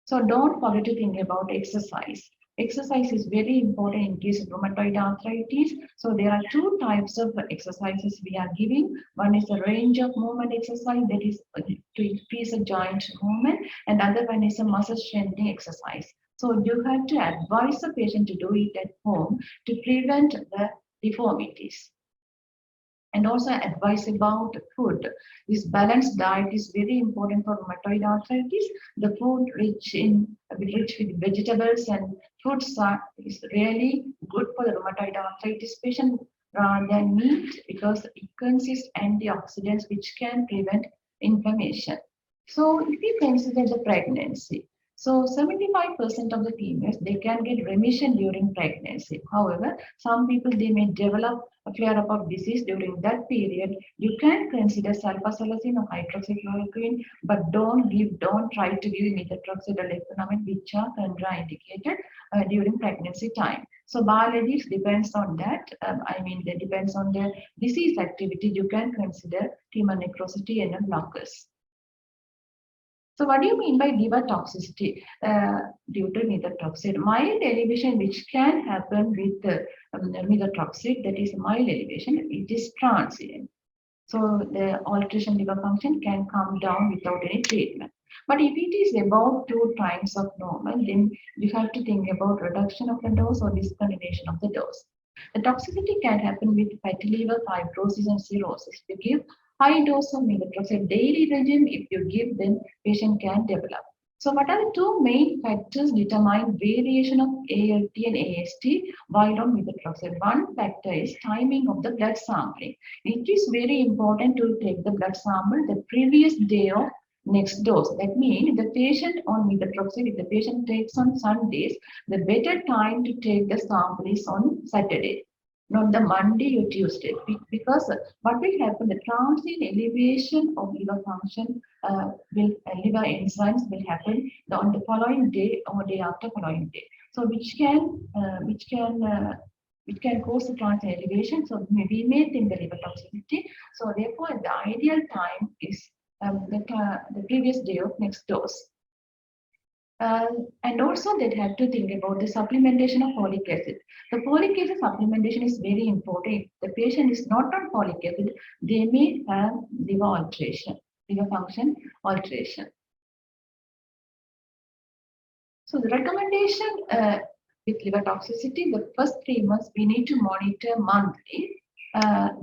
So don't forget to think about exercise. Exercise is very important in case of rheumatoid arthritis. So there are two types of exercises we are giving. One is a range of movement exercise, that is to increase the joint movement, and other one is a muscle strengthening exercise. So you have to advise the patient to do it at home to prevent the deformities. And also advice about food. This balanced diet is very important for rheumatoid arthritis. The food rich with vegetables and fruits is really good for the rheumatoid arthritis patient rather than meat, because it consists antioxidants which can prevent inflammation. So if you consider the pregnancy, so 75% of the females, they can get remission during pregnancy. However, some people, they may develop a flare-up of disease during that period. You can consider sulfasalazine or hydroxychloroquine, but don't try to give methotrexate or leflunomide, which are contraindicated during pregnancy time. So biologics depends on that. That depends on the disease activity. You can consider tumor necrosity and blockers. So what do you mean by liver toxicity due to methotrexate? Mild elevation, which can happen with methotrexate, that is mild elevation, it is transient. So the alteration liver function can come down without any treatment. But if it is about 2 times of normal, then you have to think about reduction of the dose or discontinuation of the dose. The toxicity can happen with fatty liver, fibrosis, and cirrhosis. If you give high dose of methotrexate daily regime, if you give, then patient can develop. So what are the 2 main factors determine variation of ALT and AST while on methotrexate? One factor is timing of the blood sampling. It is very important to take the blood sample the previous day of next dose. That means the patient on methotrexate, if the patient takes on Sundays, the better time to take the sample is on Saturday, not the Monday or Tuesday, because what will happen, the transient elevation of liver function liver enzymes will happen on the following day or day after following day. So which can it can cause the transit elevation. So we may think the liver toxicity. So therefore, the ideal time is the previous day of next dose. And also they have to think about the supplementation of folic acid. The folic acid supplementation is very important. If the patient is not on folic acid, they may have liver alteration, liver function alteration. So the recommendation with liver toxicity, the first 3 months we need to monitor monthly.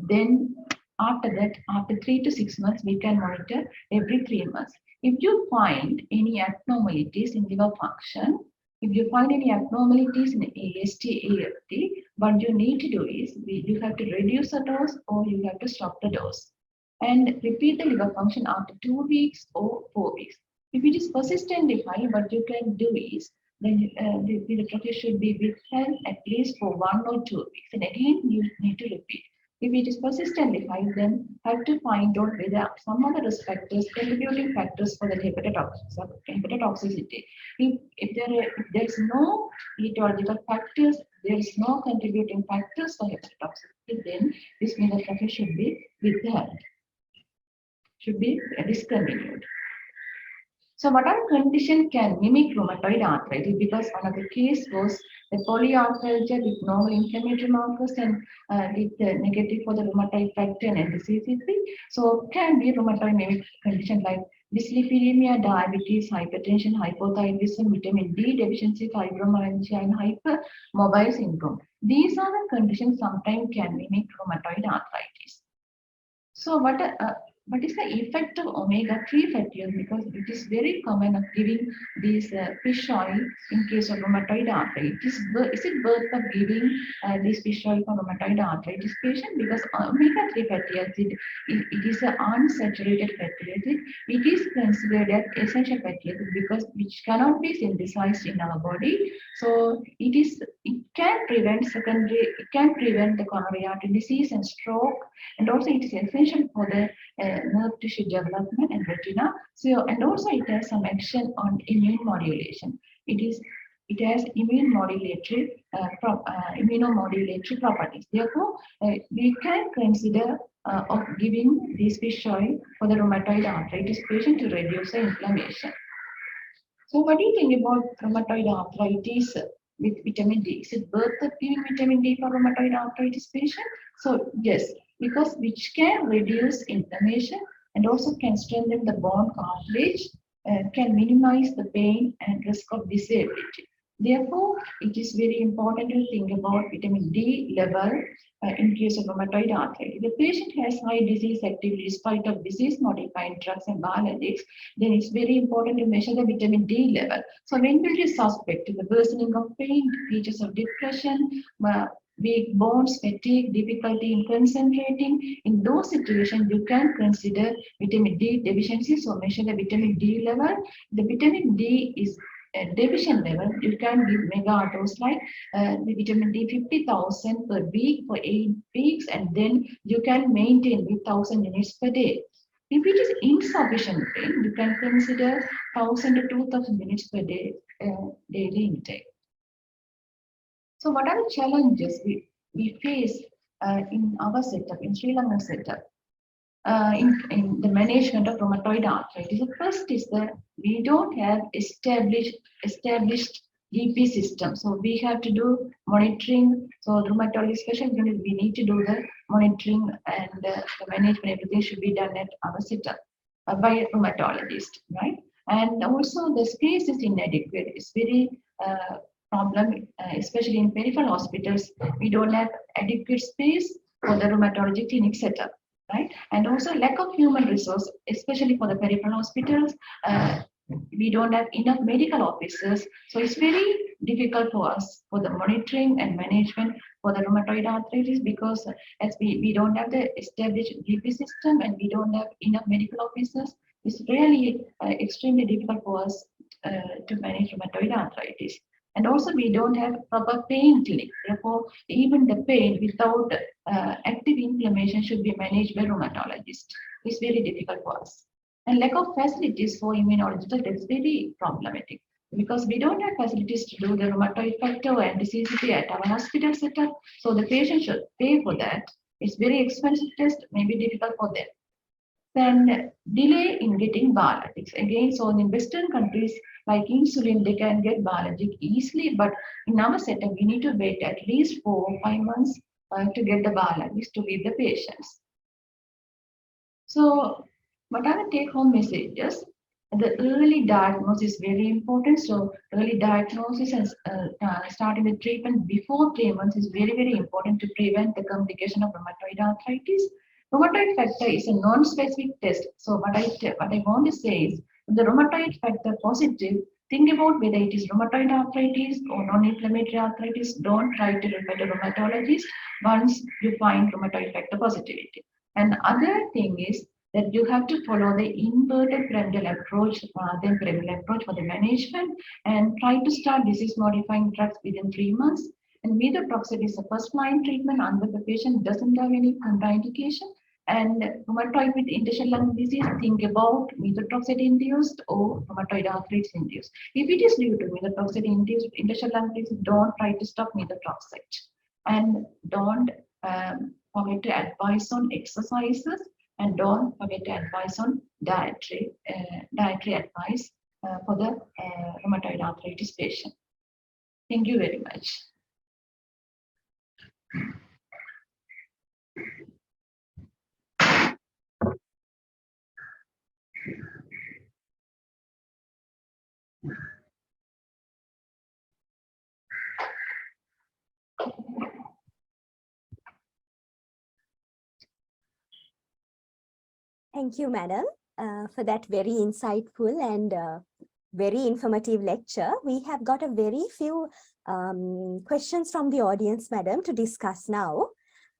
Then after that, after 3 to 6 months, we can monitor every 3 months. If you find any abnormalities in liver function, if you find any abnormalities in AST, ALT, what you need to do is you have to reduce the dose or you have to stop the dose and repeat the liver function after 2 weeks or 4 weeks. If it is persistently high, what you can do is then the practice should be withheld at least for 1 or 2 weeks. And again, you need to repeat. If it is persistently high, then have to find out whether some other risk factors, contributing factors for the hepatotoxicity. If there is no etiological factors, there is no contributing factors for hepatotoxicity, then this means the practice should be withheld, should be discontinued. So what are condition can mimic rheumatoid arthritis? Because one of the case was the polyarthralgia with normal inflammatory markers and with negative for the rheumatoid factor and NDCC3. So can be rheumatoid mimic condition like dyslipidemia, diabetes, hypertension, hypothyroidism, vitamin D deficiency, fibromyalgia, and hypermobile syndrome. These are the conditions sometimes can mimic rheumatoid arthritis. So what is the effect of omega-3 fatty acids? Because it is very common of giving these fish oil in case of rheumatoid arthritis. Is it worth of giving this fish oil for rheumatoid arthritis patient? Because omega-3 fatty acid, it is an unsaturated fatty acid. It is considered as essential fatty acid because which cannot be synthesized in our body. So it can prevent the coronary artery disease and stroke, and also it is essential for the nerve tissue development and retina. So, and also it has some action on immune modulation. It has immunomodulatory properties. Therefore, we can consider of giving this fish oil for the rheumatoid arthritis patient to reduce the inflammation. So, what do you think about rheumatoid arthritis with vitamin D? Is it worth giving vitamin D for rheumatoid arthritis patient? So, yes, because which can reduce inflammation and also can strengthen the bone cartilage, can minimize the pain and risk of disability. Therefore, it is very important to think about vitamin D level in case of rheumatoid arthritis. If the patient has high disease activity despite of disease-modifying drugs and biologics, then it's very important to measure the vitamin D level. So when will you suspect the worsening of pain, features of depression, weak bones, fatigue, difficulty in concentrating? In those situations, you can consider vitamin D deficiency. So measure the vitamin D level. The vitamin D is deficient level. You can give mega dose like the vitamin D 50,000 per week for 8 weeks, and then you can maintain with 1,000 units per day. If it is insufficient, you can consider 1,000 to 2,000 units per day daily intake. So what are the challenges we face in our setup, in Sri Lankan setup, in the management of rheumatoid arthritis? The first is that we don't have established GP system. So we have to do monitoring. So rheumatology specialist unit, we need to do the monitoring and the management, everything should be done at our setup by a rheumatologist, right? And also the space is inadequate. It's very problem, especially in peripheral hospitals. We don't have adequate space for the rheumatology clinic setup, right? And also lack of human resource, especially for the peripheral hospitals. We don't have enough medical officers. So it's very difficult for us for the monitoring and management for the rheumatoid arthritis, because as we don't have the established GP system and we don't have enough medical officers, it's really extremely difficult for us to manage rheumatoid arthritis. And also we don't have proper pain clinic. Therefore, even the pain without active inflammation should be managed by rheumatologist. It's very difficult for us. And lack of facilities for immunological is very problematic. because we don't have facilities to do the rheumatoid factor and disease at our hospital setup. So the patient should pay for that. It's very expensive test, may be difficult for them. Then delay in getting biologics. Again, so in Western countries like insulin, they can get biologic easily, but in our setup, we need to wait at least 4 or 5 months to get the biologics to give the patients. So what are the take-home messages? The early diagnosis is very important. So early diagnosis and starting the treatment before 3 months is very, very important to prevent the complication of rheumatoid arthritis. Rheumatoid factor is a non-specific test. So what I want to say is the rheumatoid factor positive, think about whether it is rheumatoid arthritis or non-inflammatory arthritis. Don't try to refer to rheumatologist once you find rheumatoid factor positivity. And other thing is that you have to follow the inverted pyramidal approach rather than pyramidal approach for the management and try to start disease modifying drugs within 3 months. And methotrexate is a first line treatment unless the patient doesn't have any contraindication. And rheumatoid with interstitial lung disease, think about methotrexate induced or rheumatoid arthritis induced. If it is due to methotrexate induced interstitial lung disease, don't try to stop methotrexate. And don't forget to advise on exercises, and don't forget to advise on dietary advice for the rheumatoid arthritis patient. Thank you very much. Thank you, madam, for that very insightful and very informative lecture. We have got a very few questions from the audience, madam, to discuss now.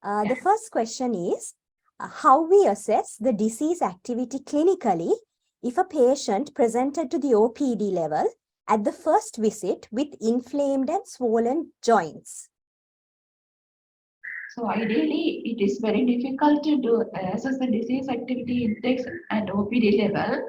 The first question is, how we assess the disease activity clinically if a patient presented to the OPD level at the first visit with inflamed and swollen joints? So ideally, it is very difficult to do assess the disease activity index at OPD level.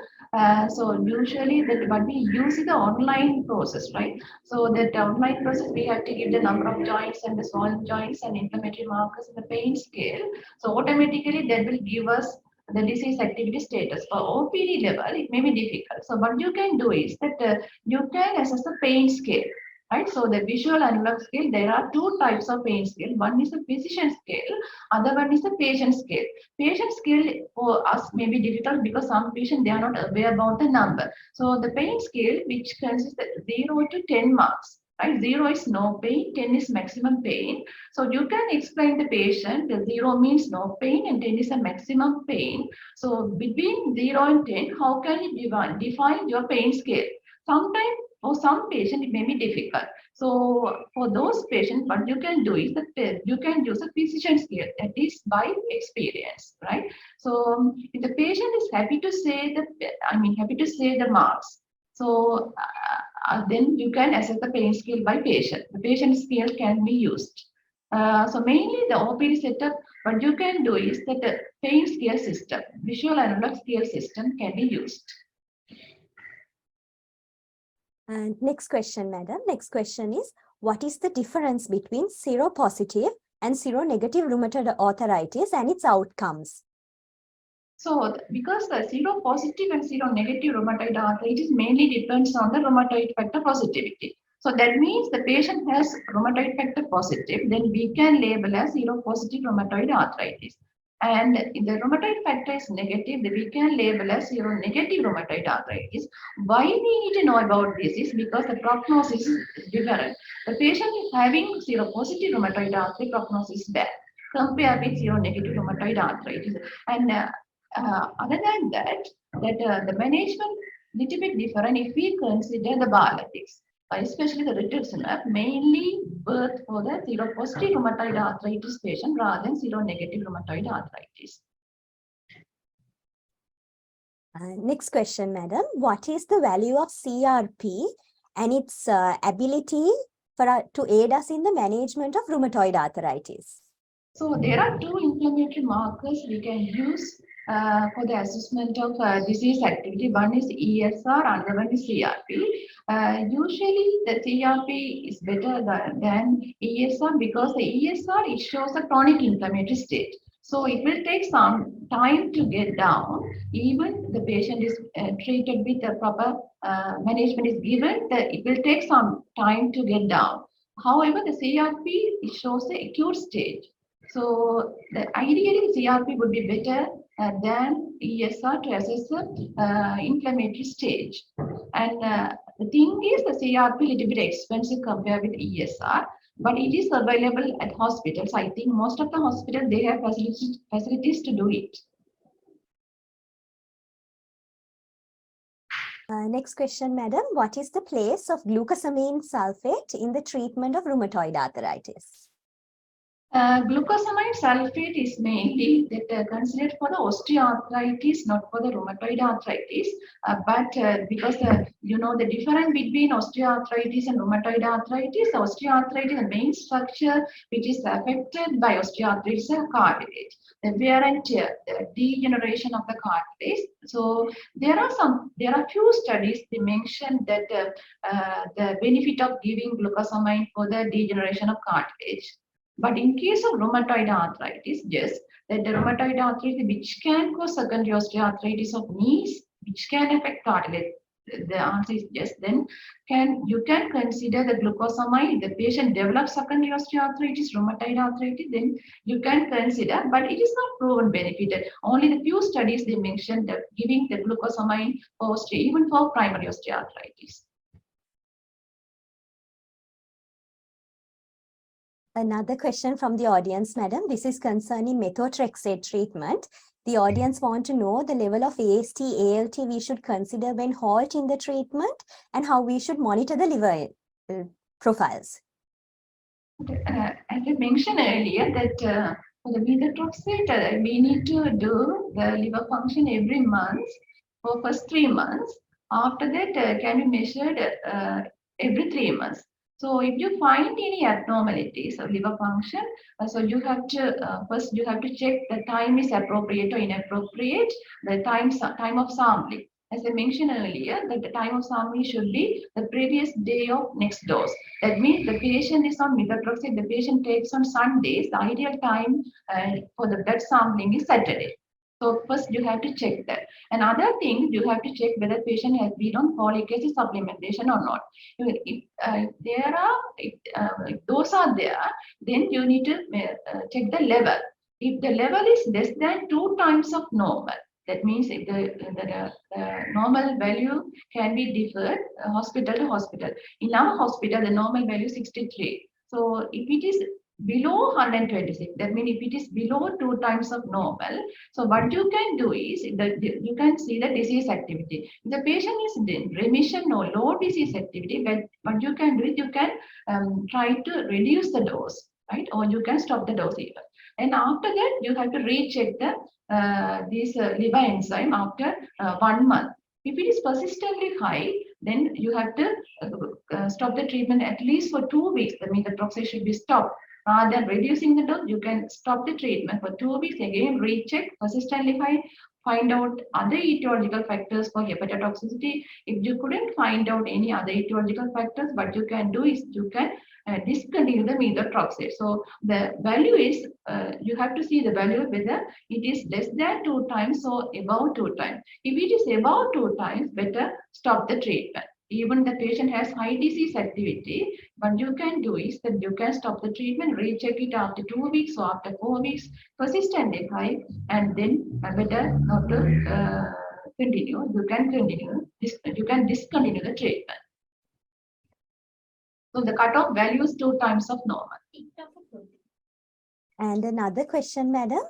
So usually that what we use is the online process, right? So that online process, we have to give the number of joints and the swollen joints and inflammatory markers in the pain scale. So automatically that will give us the disease activity status. For OPD level, it may be difficult. So what you can do is that you can assess the pain scale. Right, so the visual analog scale, there are two types of pain scale. One is the physician scale, other one is the patient scale. Patient scale for us may be difficult because some patients, they are not aware about the number. So the pain scale, which consists of 0 to 10 marks. Right, 0 is no pain, 10 is maximum pain. So you can explain the patient, the 0 means no pain and 10 is a maximum pain. So between 0 and 10, how can you define your pain scale? Sometimes for some patient, it may be difficult. So for those patients, what you can do is that you can use a physician scale, that is by experience, right? So if the patient is happy to say the marks, so then you can assess the pain scale by patient. The patient scale can be used. So mainly the OPD setup, what you can do is that the pain scale system, visual analog scale system can be used. And next question, madam. Next question is, what is the difference between seropositive and seronegative rheumatoid arthritis and its outcomes? So because the seropositive and seronegative rheumatoid arthritis mainly depends on the rheumatoid factor positivity. So that means the patient has rheumatoid factor positive, then we can label as seropositive rheumatoid arthritis. And if the rheumatoid factor is negative, then we can label as seronegative rheumatoid arthritis. Why we need to know about this is because the prognosis is different. The patient is having seropositive rheumatoid arthritis, prognosis is bad compared with seronegative rheumatoid arthritis. And other than that, the management little bit different if we consider the biologics, especially the rituximab, mainly worked for the seropositive rheumatoid arthritis patient rather than seronegative rheumatoid arthritis. Next question, madam. What is the value of CRP and its ability to aid us in the management of rheumatoid arthritis? So there are two inflammatory markers we can use for the assessment of disease activity. One is ESR, another one is CRP. Usually the CRP is better than ESR because the ESR, it shows a chronic inflammatory state. So it will take some time to get down. Even the patient is treated with the proper management is given, it will take some time to get down. However, the CRP, it shows the acute stage. So ideally, CRP would be better than ESR to assess the inflammatory stage. And the thing is, the CRP is a little bit expensive compared with ESR, but it is available at hospitals. I think most of the hospitals, they have facilities to do it. Next question, madam. What is the place of glucosamine sulfate in the treatment of rheumatoid arthritis? Glucosamine sulfate is mainly considered for the osteoarthritis, not for the rheumatoid arthritis. But because you know the difference between osteoarthritis and rheumatoid arthritis, osteoarthritis, the main structure which is affected by osteoarthritis is the cartilage, the wear and tear, the degeneration of the cartilage. So there are few studies they mentioned that the benefit of giving glucosamine for the degeneration of cartilage. But in case of rheumatoid arthritis, yes, that the rheumatoid arthritis which can cause secondary osteoarthritis of knees, which can affect cartilage. The answer is yes. Then you can consider the glucosamine. If the patient develops secondary osteoarthritis, rheumatoid arthritis, then you can consider, but it is not proven benefited. Only the few studies they mentioned that giving the glucosamine for even for primary osteoarthritis. Another question from the audience, madam. This is concerning methotrexate treatment. The audience want to know the level of AST, ALT we should consider when halting the treatment and how we should monitor the liver profiles. As I mentioned earlier, that for the methotrexate, we need to do the liver function every month for first 3 months. After that, can be measured every 3 months. So if you find any abnormalities of liver function, so you have to first you have to check the time is appropriate or inappropriate, the time of sampling. As I mentioned earlier, that the time of sampling should be the previous day of next dose. That means the patient is on methotrexate, the patient takes on Sundays, the ideal time for the blood sampling is Saturday. So first you have to check that. Another thing, you have to check whether patient has been on folic acid supplementation or not. If those are there, then you need to check the level. If the level is less than 2 times of normal, that means if the normal value can be differed hospital to hospital. In our hospital, the normal value is 63. So if it is below 126, that means if it is below 2 times of normal, so what you can do is that you can see the disease activity. If the patient is in remission or low disease activity, but what you can do is you can try to reduce the dose, right? Or you can stop the dose even. And after that, you have to recheck the this liver enzyme after 1 month. If it is persistently high, then you have to stop the treatment at least for 2 weeks. That means the methotrexate should be stopped. Rather than reducing the dose, you can stop the treatment for 2 weeks, again recheck, persistently high, find out other etiological factors for hepatotoxicity. If you couldn't find out any other etiological factors, what you can do is you can discontinue the methotrexate. So the value is, you have to see the value whether it is less than 2 times or above 2 times. If it is above 2 times, better stop the treatment. Even the patient has high disease activity, what you can do is that you can stop the treatment, recheck it after 2 weeks or after 4 weeks, persistently high, and then better not to continue. You can continue. You can discontinue the treatment. So the cutoff value is 2 times of normal. And another question, madam,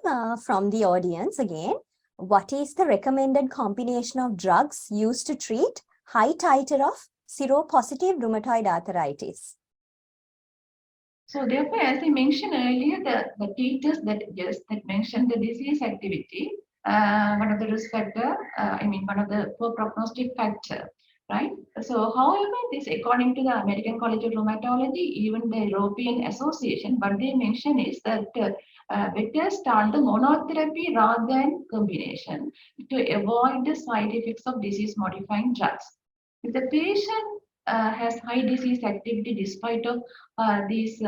from the audience again. What is the recommended combination of drugs used to treat high titer of seropositive rheumatoid arthritis? So therefore, as I mentioned earlier, the titers that mentioned the disease activity, one of the risk factor, one of the poor prognostic factor, right? So however, this according to the American College of Rheumatology, even the European Association, what they mention is that better start the monotherapy rather than combination to avoid the side effects of disease-modifying drugs. If the patient has high disease activity despite of these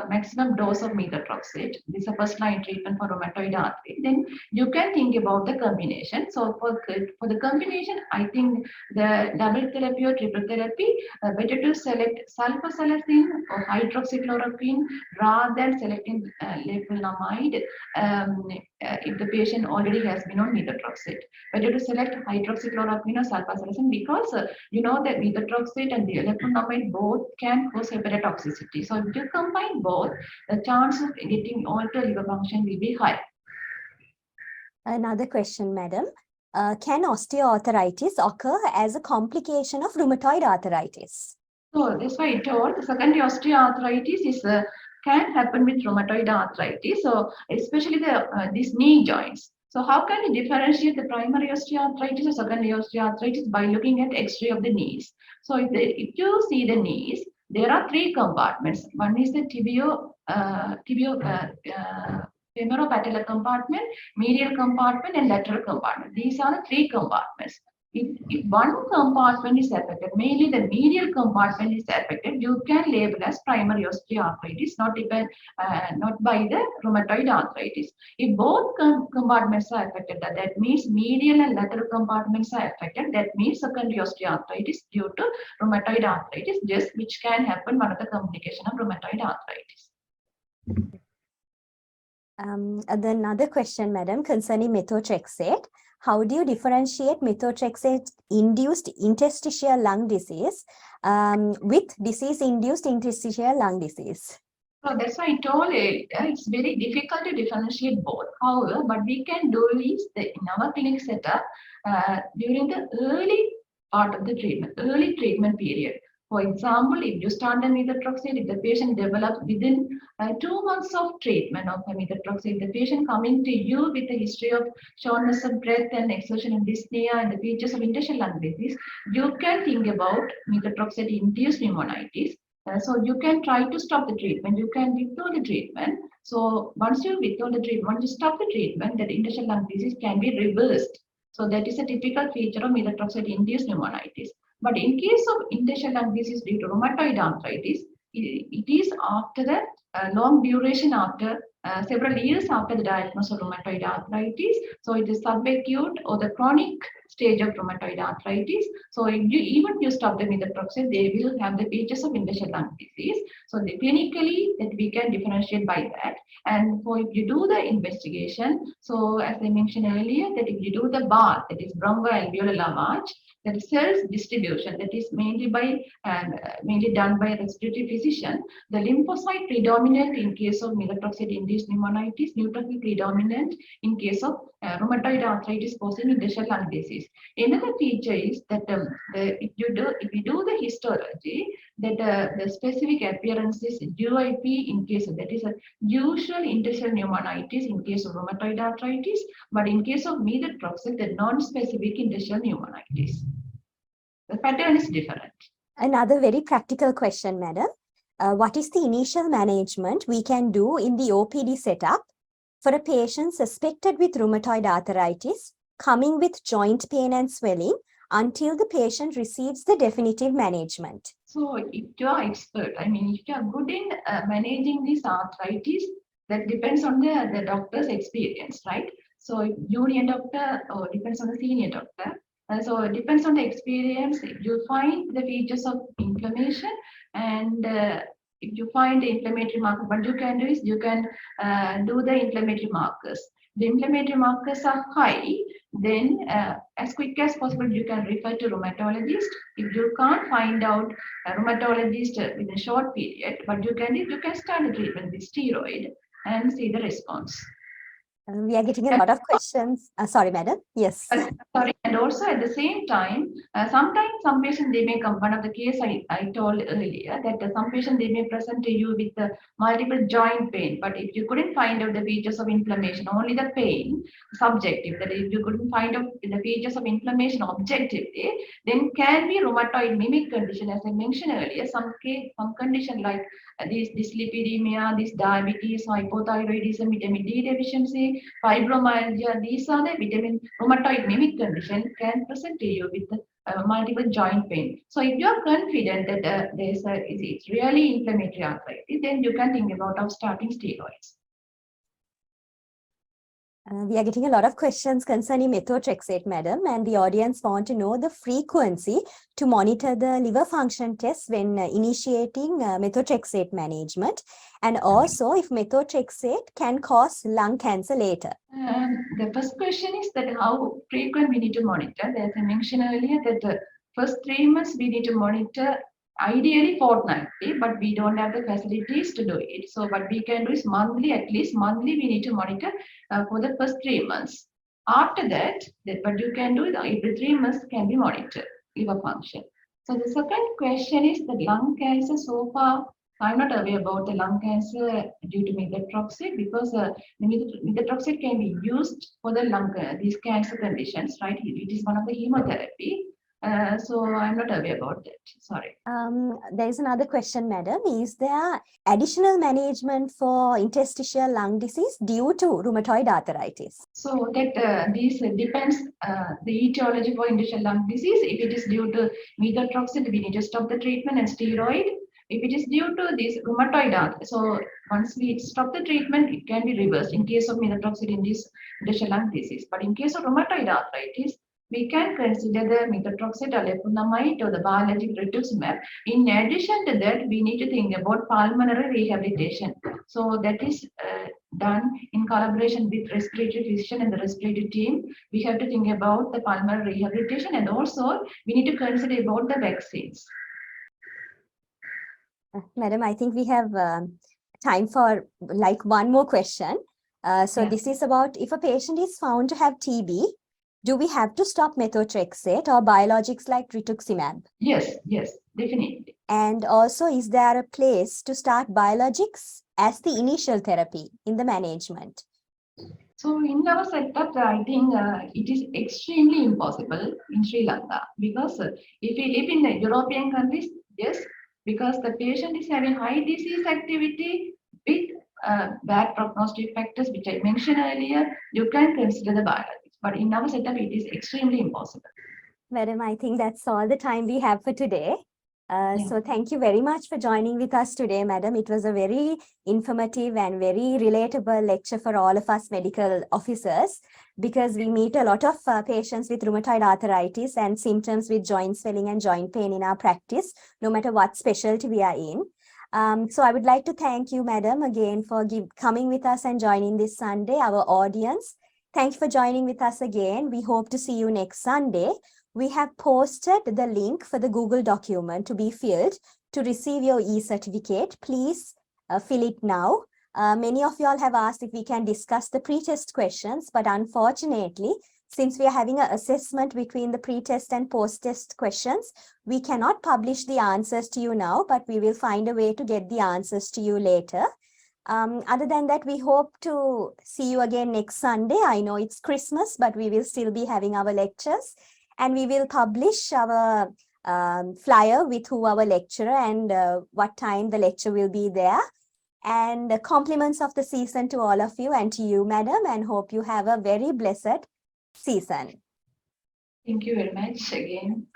maximum dose of methotrexate, this is a first line treatment for rheumatoid arthritis, then you can think about the combination. So for the combination, I think the double therapy or triple therapy, better to select sulfasalazine or hydroxychloroquine rather than selecting levulamide if the patient already has been on methotrexate. Better to select hydroxychloroquine or sulfasalazine because you know that methotrexate and the levulamide both can cause hepatotoxicity. So if you combine both, the chance of getting altered liver function will be high. Another question, madam. Can osteoarthritis occur as a complication of rheumatoid arthritis? So that's why I told the secondary osteoarthritis is can happen with rheumatoid arthritis. So especially these knee joints. So how can you differentiate the primary osteoarthritis or secondary osteoarthritis by looking at X-ray of the knees? So if you see the knees, there are three compartments. One is the femoropatellar compartment, medial compartment, and lateral compartment. These are the three compartments. If one compartment is affected, mainly the medial compartment is affected, you can label as primary osteoarthritis, not by the rheumatoid arthritis. If both compartments are affected, that means medial and lateral compartments are affected, that means secondary osteoarthritis due to rheumatoid arthritis, just which can happen one of the complication of rheumatoid arthritis. Another question, madam, concerning methotrexate. How do you differentiate methotrexate-induced interstitial lung disease with disease-induced interstitial lung disease? So that's why I told you, it's very difficult to differentiate both. However, what we can do is in our clinic setup, during the early part of the treatment, early treatment period. For example, if you start the methotrexate, if the patient develops within 2 months of treatment of the methotrexate, the patient coming to you with a history of shortness of breath and exertion dyspnea and the features of interstitial lung disease, you can think about methotrexate-induced pneumonitis. So you can try to stop the treatment. You can withdraw the treatment. So once you withdraw the treatment, once you stop the treatment, that interstitial lung disease can be reversed. So that is a typical feature of methotrexate-induced pneumonitis. But in case of interstitial lung disease due to rheumatoid arthritis, it is after the long duration, after several years after the diagnosis of rheumatoid arthritis. So it is subacute or the chronic stage of rheumatoid arthritis. So if you stop the methotrexate, they will have the features of interstitial lung disease. So clinically that we can differentiate by that. And so if you do the investigation, so as I mentioned earlier, that if you do the BALL, that is bronchoalveolar lavage, that is cells distribution, that is mainly done by a respiratory physician. The lymphocyte predominant in case of methotrexate-induced pneumonitis, neutrophil predominant in case of rheumatoid arthritis causing interstitial lung disease. Another feature is that if you do the histology, that the specific appearance is UIP in case of, that is a usual interstitial pneumonitis in case of rheumatoid arthritis, but in case of methotrexate, the non-specific interstitial pneumonitis. The pattern is different. Another very practical question, madam. What is the initial management we can do in the OPD setup for a patient suspected with rheumatoid arthritis coming with joint pain and swelling until the patient receives the definitive management? So if you are expert, I mean, if you are good in managing this arthritis, that depends on the doctor's experience, right? So if junior doctor or depends on the senior doctor. So it depends on the experience. If you find the features of inflammation and if you find the inflammatory marker, what you can do is you can do the inflammatory markers. The inflammatory markers are high, then as quick as possible, you can refer to rheumatologist. If you can't find out a rheumatologist within a short period, what you can do, you can start the treatment with steroid and see the response. We are getting a lot of questions. Sorry, madam. Yes. Sorry, and also at the same time, sometimes some patients they may come. One of the case I told earlier that some patients they may present to you with multiple joint pain, but if you couldn't find out the features of inflammation, only the pain subjective. That if you couldn't find out the features of inflammation objectively, then can be rheumatoid mimic condition. As I mentioned earlier, some condition like this dyslipidemia, this diabetes, hypothyroidism, vitamin D deficiency, fibromyalgia, these are the vitamin rheumatoid mimic condition can present to you with multiple joint pain. So if you are confident that it's really inflammatory arthritis, then you can think about of starting steroids. We are getting a lot of questions concerning methotrexate, madam, and the audience want to know the frequency to monitor the liver function test when initiating methotrexate management, and also if methotrexate can cause lung cancer later. The first question is that how frequent we need to monitor. As I mentioned earlier, that the first 3 months we need to monitor ideally fortnightly, but we don't have the facilities to do it. So what we can do is monthly, at least monthly we need to monitor for the first 3 months. After that, what you can do is every 3 months can be monitored, liver function. So the second question is the lung cancer. So far, I'm not aware about the lung cancer due to methotrexate because methotrexate can be used for the lung, these cancer conditions, right? It is one of the chemotherapy. So I'm not aware about that. Sorry. There is another question, madam. Is there additional management for interstitial lung disease due to rheumatoid arthritis? So that this depends the etiology for interstitial lung disease. If it is due to methotrexate, we need to stop the treatment and steroid. If it is due to this rheumatoid arthritis, so once we stop the treatment, it can be reversed in case of methotrexate in this interstitial lung disease. But in case of rheumatoid arthritis, we can consider the methotrexate or lefulamide or the biologic rituximab. In addition to that, we need to think about pulmonary rehabilitation. So that is done in collaboration with respiratory physician and the respiratory team. We have to think about the pulmonary rehabilitation, and also we need to consider about the vaccines. Madam, I think we have time for like one more question. This is about if a patient is found to have TB, do we have to stop methotrexate or biologics like rituximab? Yes, definitely. And also, is there a place to start biologics as the initial therapy in the management? So in our setup, I think it is extremely impossible in Sri Lanka because if we live in the European countries, yes, because the patient is having high disease activity with bad prognostic factors, which I mentioned earlier, you can consider the biologics. But in our setup, it is extremely impossible. Madam, I think that's all the time we have for today. So thank you very much for joining with us today, madam. It was a very informative and very relatable lecture for all of us medical officers, because we meet a lot of patients with rheumatoid arthritis and symptoms with joint swelling and joint pain in our practice, no matter what specialty we are in. So I would like to thank you, madam, again for coming with us and joining this Sunday, our audience. Thank you for joining with us again. We hope to see you next Sunday. We have posted the link for the Google document to be filled to receive your e-certificate. Please fill it now. Many of you all have asked if we can discuss the pre-test questions, but unfortunately, since we are having an assessment between the pre-test and post-test questions, we cannot publish the answers to you now, but we will find a way to get the answers to you later. Other than that, we hope to see you again next Sunday. I know it's Christmas, but we will still be having our lectures, and we will publish our flyer with who our lecturer and what time the lecture will be there. And compliments of the season to all of you and to you, madam, and hope you have a very blessed season. Thank you very much again.